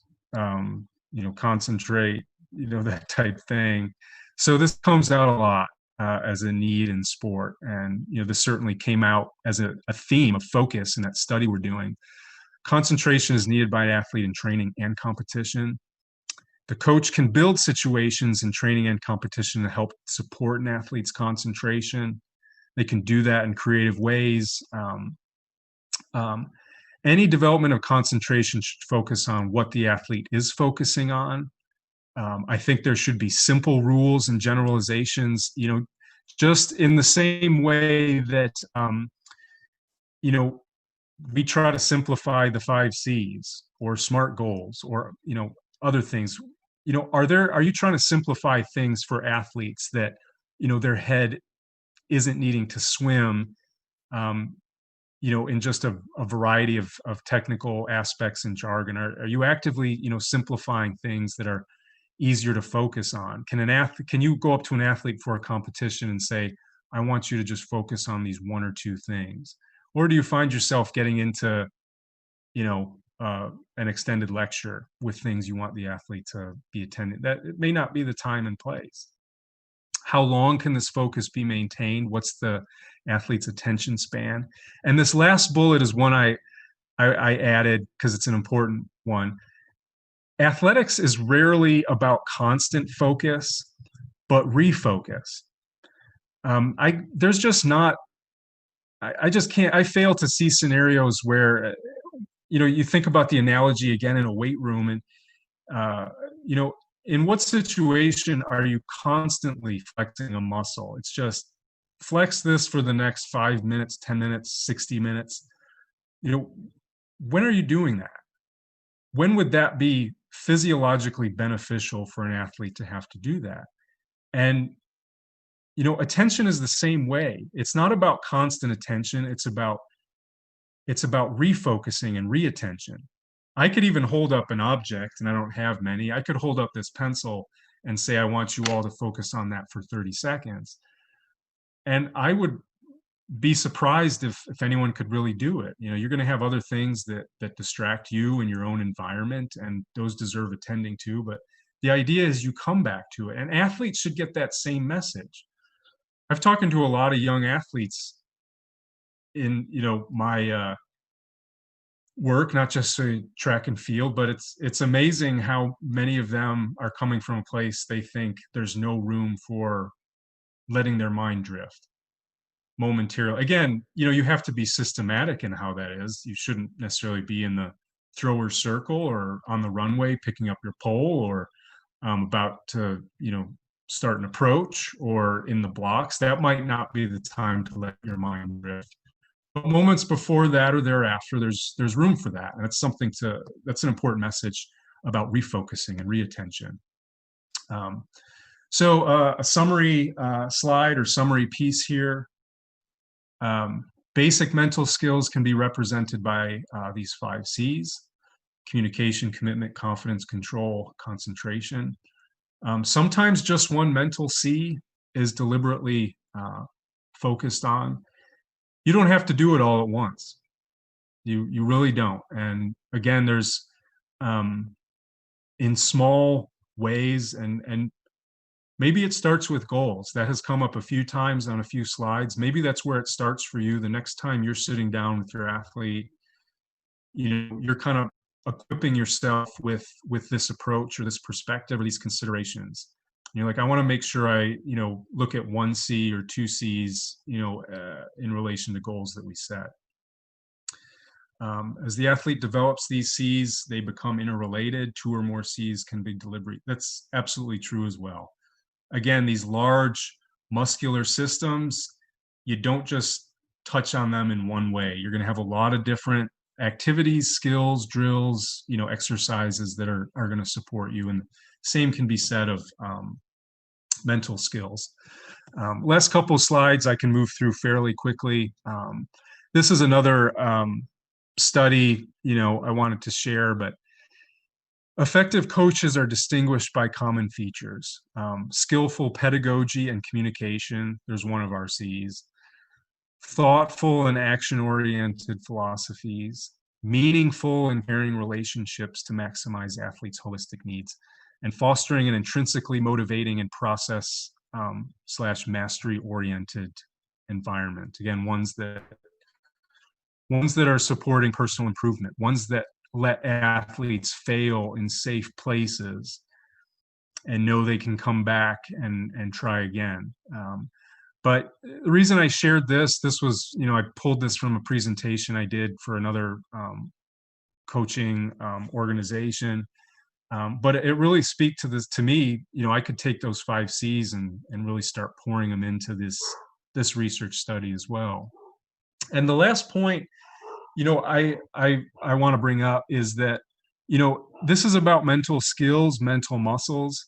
concentrate, that type thing. So this comes out a lot as a need in sport. And, this certainly came out as a theme of focus in that study we're doing. Concentration is needed by an athlete in training and competition. The coach can build situations in training and competition to help support an athlete's concentration. They can do that in creative ways. Any development of concentration should focus on what the athlete is focusing on. I think there should be simple rules and generalizations, just in the same way that, we try to simplify the 5 C's or SMART goals or, other things. Are you trying to simplify things for athletes that, their head isn't needing to swim, in just a variety of technical aspects and jargon? Are you actively, simplifying things that are easier to focus on? Can you go up to an athlete for a competition and say, I want you to just focus on these 1 or 2 things? Or do you find yourself getting into, an extended lecture with things you want the athlete to be attending? That it may not be the time and place. How long can this focus be maintained? What's the athlete's attention span? And this last bullet is one I added because it's an important one. Athletics is rarely about constant focus, but refocus. There's just not, I just can't, I fail to see scenarios where, you think about the analogy again in a weight room and, in what situation are you constantly flexing a muscle? It's just flex this for the next 5 minutes, 10 minutes, 60 minutes. When are you doing that? When would that be physiologically beneficial for an athlete to have to do that? And, attention is the same way. It's not about constant attention. It's about refocusing and reattention. I could even hold up an object, and I don't have many. I could hold up this pencil and say, I want you all to focus on that for 30 seconds. And I would be surprised if anyone could really do it. You're going to have other things that distract you in your own environment, and those deserve attending to. But the idea is you come back to it. And athletes should get that same message. I've talked to a lot of young athletes in, my work, not just track and field, but it's amazing how many of them are coming from a place they think there's no room for letting their mind drift momentarily. Again, you have to be systematic in how that is. You shouldn't necessarily be in the thrower's circle or on the runway picking up your pole or about to, start an approach or in the blocks. That might not be the time to let your mind drift. But moments before that or thereafter, there's room for that. And that's an important message about refocusing and reattention. So a summary slide or summary piece here. Basic mental skills can be represented by these 5 C's: communication, commitment, confidence, control, concentration. Sometimes just one mental C is deliberately focused on. You don't have to do it all at once. You really don't. And again, there's in small ways, and maybe it starts with goals. That has come up a few times on a few slides. Maybe that's where it starts for you. The next time you're sitting down with your athlete, you're kind of equipping yourself with this approach or this perspective or these considerations. You're like, I want to make sure I, look at 1 C or 2 C's, in relation to goals that we set. As the athlete develops these C's, they become interrelated. 2 or more C's can be delivered. That's absolutely true as well. Again, these large muscular systems, you don't just touch on them in one way. You're going to have a lot of different activities, skills, drills, exercises that are going to support you. And same can be said of mental skills. Last couple of slides I can move through fairly quickly. This is another study, I wanted to share, but effective coaches are distinguished by common features. Skillful pedagogy and communication, there's one of our C's. Thoughtful and action-oriented philosophies, meaningful and caring relationships to maximize athletes' holistic needs, and fostering an intrinsically motivating and process / mastery-oriented environment. Again, ones that are supporting personal improvement, ones that let athletes fail in safe places and know they can come back and try again. But the reason I shared this was, I pulled this from a presentation I did for another coaching organization. But it really speaks to this, to me, I could take those 5 C's and really start pouring them into this research study as well. And the last point, I want to bring up is that, this is about mental skills, mental muscles,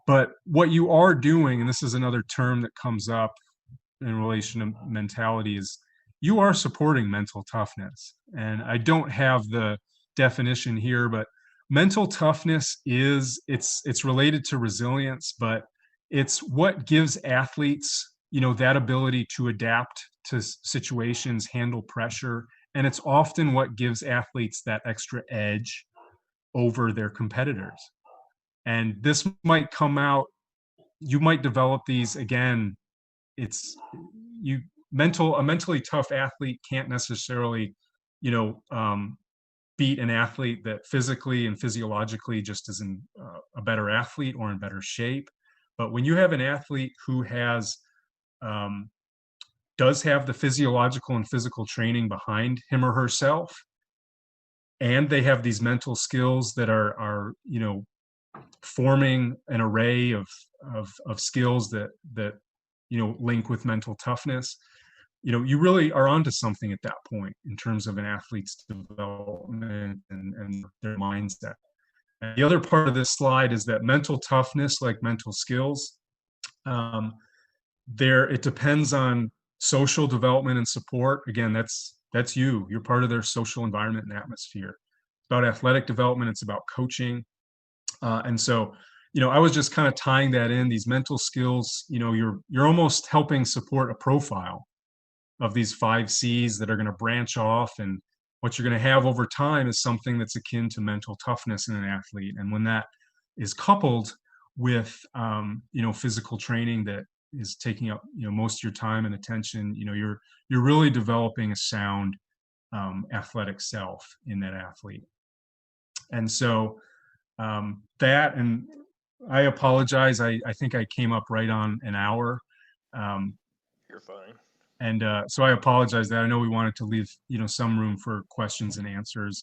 but what you are doing, and this is another term that comes up in relation to mentality, is you are supporting mental toughness. And I don't have the definition here, but mental toughness it's related to resilience, but it's what gives athletes, that ability to adapt to situations, handle pressure. And it's often what gives athletes that extra edge over their competitors. And this might come out, you might develop these, again, a mentally tough athlete can't necessarily, beat an athlete that physically and physiologically just is a better athlete or in better shape. But when you have an athlete who does have the physiological and physical training behind him or herself, and they have these mental skills that are forming an array of skills that link with mental toughness, you really are onto something at that point in terms of an athlete's development and their mindset. And the other part of this slide is that mental toughness, like mental skills, it depends on social development and support. Again, that's you're part of their social environment and atmosphere. It's about athletic development, it's about coaching. And so, I was just kind of tying that in, these mental skills, you're almost helping support a profile of these 5 C's that are going to branch off, and what you're going to have over time is something that's akin to mental toughness in an athlete. And when that is coupled with, physical training that is taking up, most of your time and attention, you're really developing a sound athletic self in that athlete. And so that, and I apologize, I think I came up right on an hour. You're fine. And so I apologize that I know we wanted to leave, some room for questions and answers.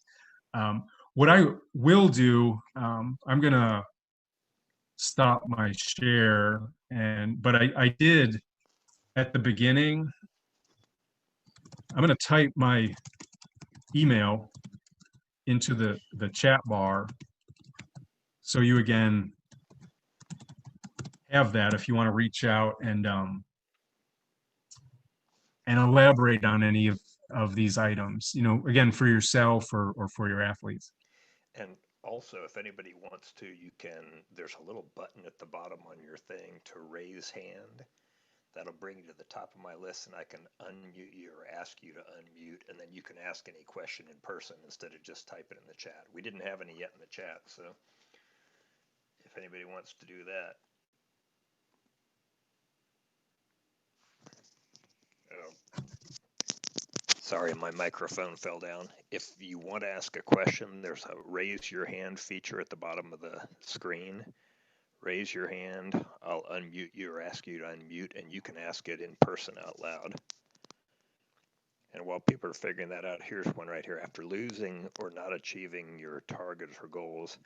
What I will do, I'm going to stop my share, but I did at the beginning, I'm going to type my email into the chat bar. So you again have that if you want to reach out and elaborate on any of these items, again, for yourself or for your athletes. And also, if anybody wants to, there's a little button at the bottom on your thing to raise hand. That'll bring you to the top of my list, and I can unmute you or ask you to unmute, and then you can ask any question in person instead of just type it in the chat. We didn't have any yet in the chat, so if anybody wants to do that. Oh. Sorry, my microphone fell down. If you want to ask a question, there's a raise your hand feature at the bottom of the screen. Raise your hand, I'll unmute you or ask you to unmute, and you can ask it in person out loud. And while people are figuring that out, here's one right here. After losing or not achieving your targets or goals,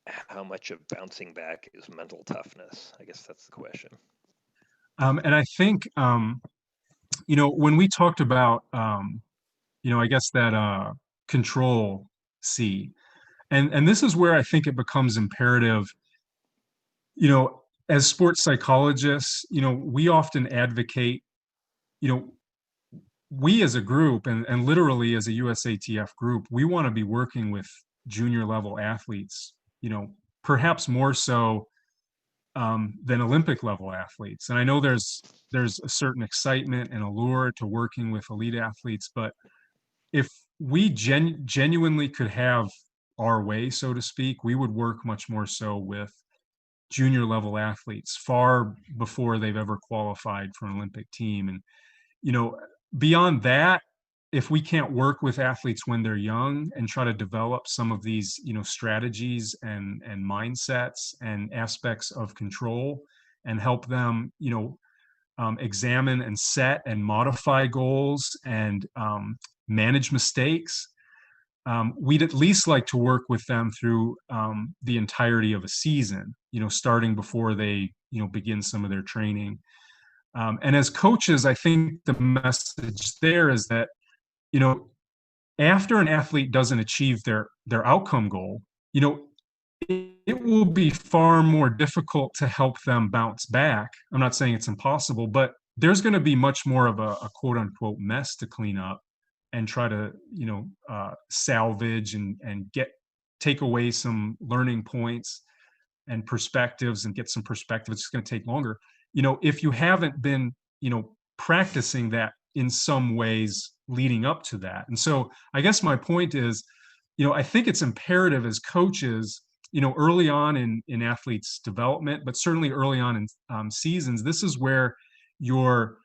how much of bouncing back is mental toughness? I guess that's the question. And I think, when we talked about, I guess that control C, and this is where I think it becomes imperative, as sports psychologists, we often advocate, we as a group and literally as a USATF group, we want to be working with junior level athletes, perhaps more so than Olympic level athletes. And I know there's a certain excitement and allure to working with elite athletes, but if we genuinely could have our way, so to speak, we would work much more so with junior level athletes far before they've ever qualified for an Olympic team. And, beyond that, if we can't work with athletes when they're young and try to develop some of these, strategies and mindsets and aspects of control and help them, examine and set and modify goals and manage mistakes, we'd at least like to work with them through the entirety of a season, starting before they, begin some of their training. And as coaches, I think the message there is that, after an athlete doesn't achieve their outcome goal, it will be far more difficult to help them bounce back. I'm not saying it's impossible, but there's going to be much more of a quote unquote mess to clean up and try to, salvage and take away some learning points and perspectives and get some perspective. It's going to take longer. If you haven't been, practicing that in some ways leading up to that. And so I guess my point is, I think it's imperative as coaches, early on in athletes' development, but certainly early on in seasons, this is where you're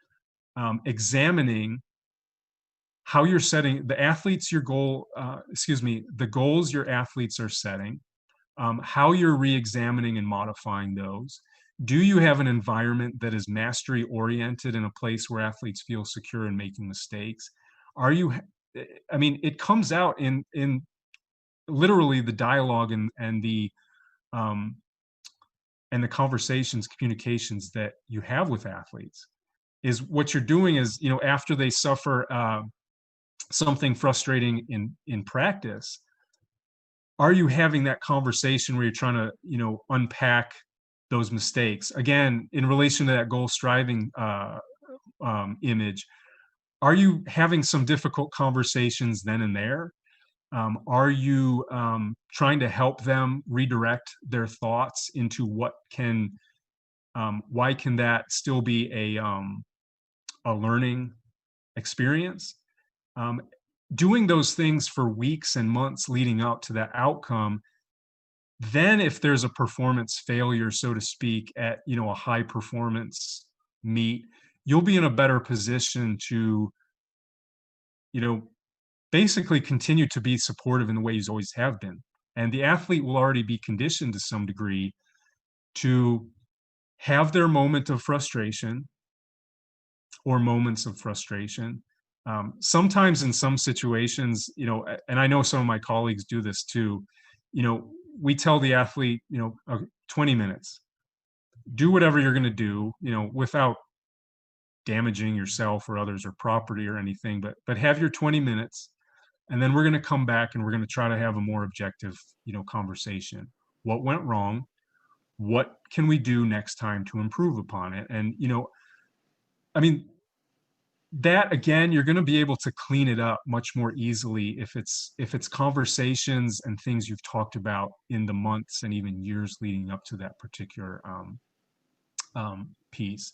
examining how you're setting the athletes, the goals your athletes are setting, how you're re-examining and modifying those. Do you have an environment that is mastery oriented in a place where athletes feel secure in making mistakes? It comes out in literally the dialogue and the conversations, communications that you have with athletes. Is what you're doing is, after they suffer something frustrating in practice, are you having that conversation where you're trying to, unpack those mistakes? Again, in relation to that goal striving image, are you having some difficult conversations then and there? Are you trying to help them redirect their thoughts into why can that still be a learning experience? Doing those things for weeks and months leading up to that outcome, then if there's a performance failure, so to speak, at a high performance meet, you'll be in a better position to basically continue to be supportive in the way you always have been. And the athlete will already be conditioned to some degree to have their moment of frustration or moments of frustration. Sometimes in some situations, and I know some of my colleagues do this too, we tell the athlete, 20 minutes, do whatever you're going to do, without damaging yourself or others or property or anything, but have your 20 minutes. And then we're going to come back and we're going to try to have a more objective, conversation. What went wrong? What can we do next time to improve upon it? And, that again, you're going to be able to clean it up much more easily if it's conversations and things you've talked about in the months and even years leading up to that particular piece.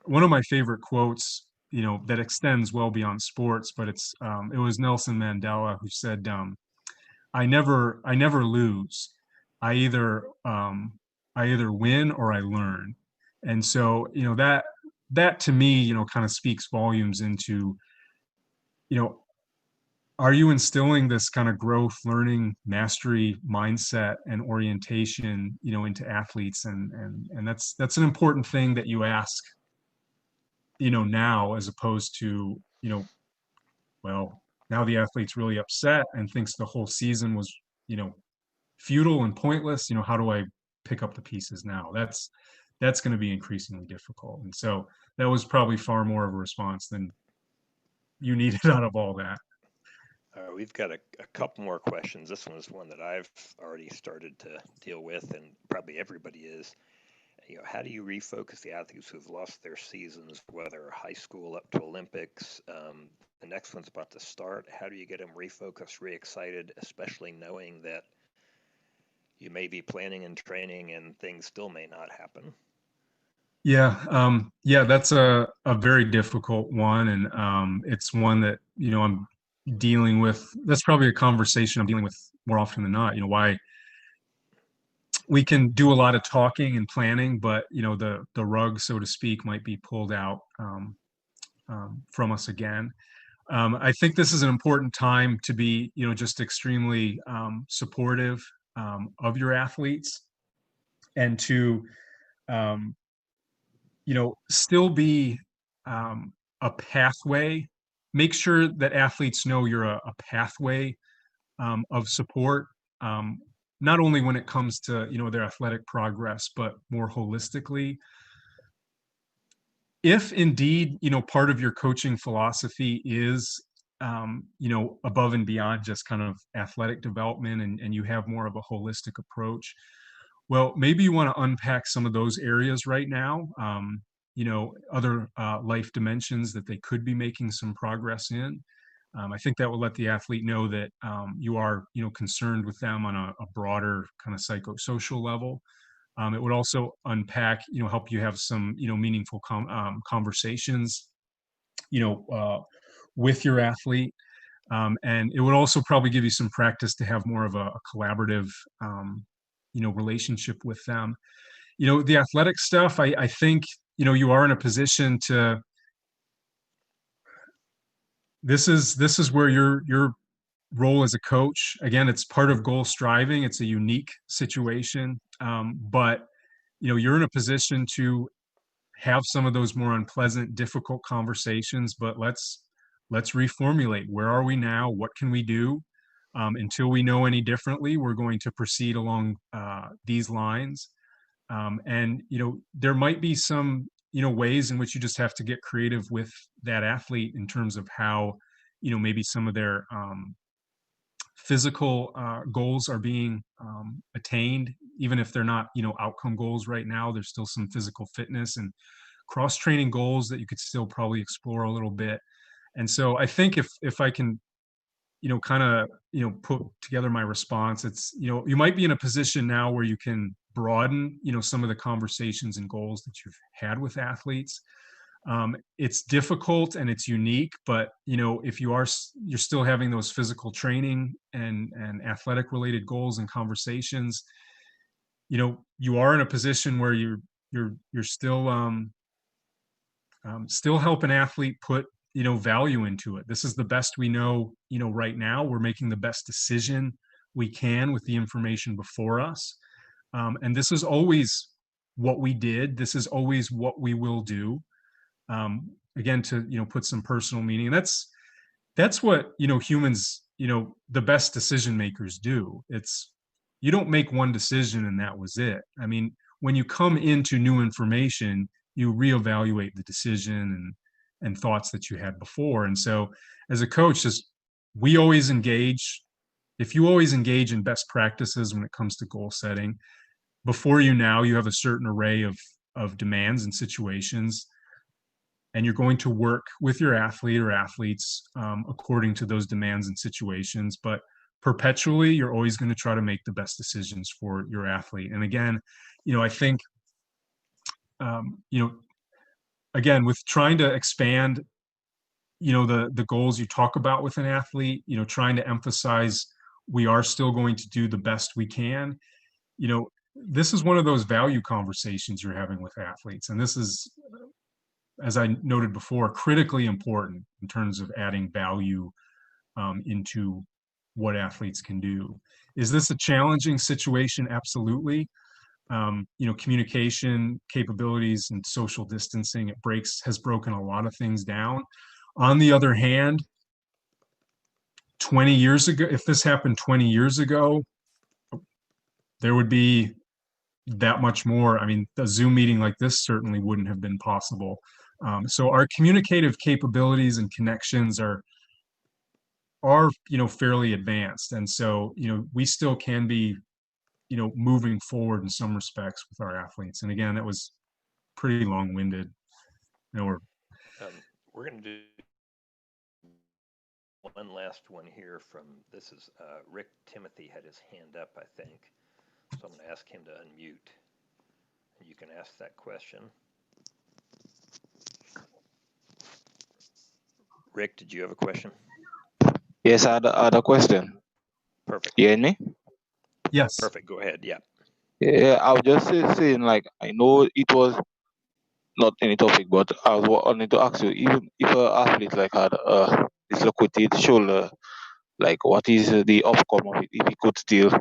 One of my favorite quotes, that extends well beyond sports, but it was Nelson Mandela who said, I never lose. I either win or I learn. And so, that to me, kind of speaks volumes into, are you instilling this kind of growth, learning, mastery mindset and orientation, into athletes? And that's an important thing that you ask now, as opposed to, well, now the athlete's really upset and thinks the whole season was, futile and pointless. How do I pick up the pieces now? That's going to be increasingly difficult. And so that was probably far more of a response than you needed out of all that. We've got a couple more questions. This one is one that I've already started to deal with, and probably everybody is. How do you refocus the athletes who've lost their seasons, whether high school up to Olympics? The next one's about to start. How do you get them refocused, re-excited, especially knowing that you may be planning and training and things still may not happen? Yeah, that's a very difficult one, and it's one that I'm dealing with. That's probably a conversation I'm dealing with more often than not. Why we can do a lot of talking and planning, but the rug, so to speak, might be pulled out from us again. I think this is an important time to be just extremely supportive of your athletes, and to still be a pathway. Make sure that athletes know you're a pathway of support, not only when it comes to their athletic progress, but more holistically. If indeed part of your coaching philosophy is above and beyond just kind of athletic development, and you have more of a holistic approach, well, maybe you want to unpack some of those areas right now. Other life dimensions that they could be making some progress in. I think that will let the athlete know that you are, concerned with them on a broader kind of psychosocial level. It would also unpack, help you have some, meaningful conversations, with your athlete. And it would also probably give you some practice to have more of a collaborative, relationship with them. The athletic stuff, I think, you are in a position to, this is where your role as a coach, again, it's part of goal striving. It's a unique situation. But you're in a position to have some of those more unpleasant, difficult conversations, but let's reformulate. Where are we now? What can we do? Until we know any differently, we're going to proceed along these lines. And there might be some ways in which you just have to get creative with that athlete in terms of how maybe some of their physical goals are being attained, even if they're not outcome goals right now. There's still some physical fitness and cross training goals that you could still probably explore a little bit. And so I think if I can kind of put together my response, it's you might be in a position now where you can broaden some of the conversations and goals that you've had with athletes. It's difficult and it's unique, but if you're still having those physical training and athletic related goals and conversations, you are in a position where you're still still help an athlete put value into it. This is the best we know right now. We're making the best decision we can with the information before us, and this is always what we did. This is always what we will do. Again, to put some personal meaning. That's what humans, the best decision makers do. It's, you don't make one decision and that was it. I mean, when you come into new information, you reevaluate the decision and thoughts that you had before. And so as a coach, we always engage. If you always engage in best practices when it comes to goal setting, before you have a certain array of demands and situations, and you're going to work with your athlete or athletes according to those demands and situations. But perpetually, you're always going to try to make the best decisions for your athlete. And again, I think, again, with trying to expand, the goals you talk about with an athlete, trying to emphasize we are still going to do the best we can. This is one of those value conversations you're having with athletes. And this is, as I noted before, critically important in terms of adding value into what athletes can do. Is this a challenging situation? Absolutely. communication capabilities and social distancing. It has broken a lot of things down. On the other hand, 20 years ago, if this happened 20 years ago, there would be that much more. I mean, a Zoom meeting like this certainly wouldn't have been possible. So our communicative capabilities and connections are fairly advanced, and so we still can be moving forward in some respects with our athletes. And again, that was pretty long-winded. We're going to do one last one here from, this is Rick Timothy had his hand up, I think. So I'm going to ask him to unmute. And you can ask that question. Rick, did you have a question? Yes, I had a question. Perfect. You hear me? Yes. Perfect. Go ahead. Yeah. Yeah, I was just saying, like, I know it was not any topic, but I wanted to ask you, even if an athlete like had dislocated shoulder, like, what is the outcome of it if he could still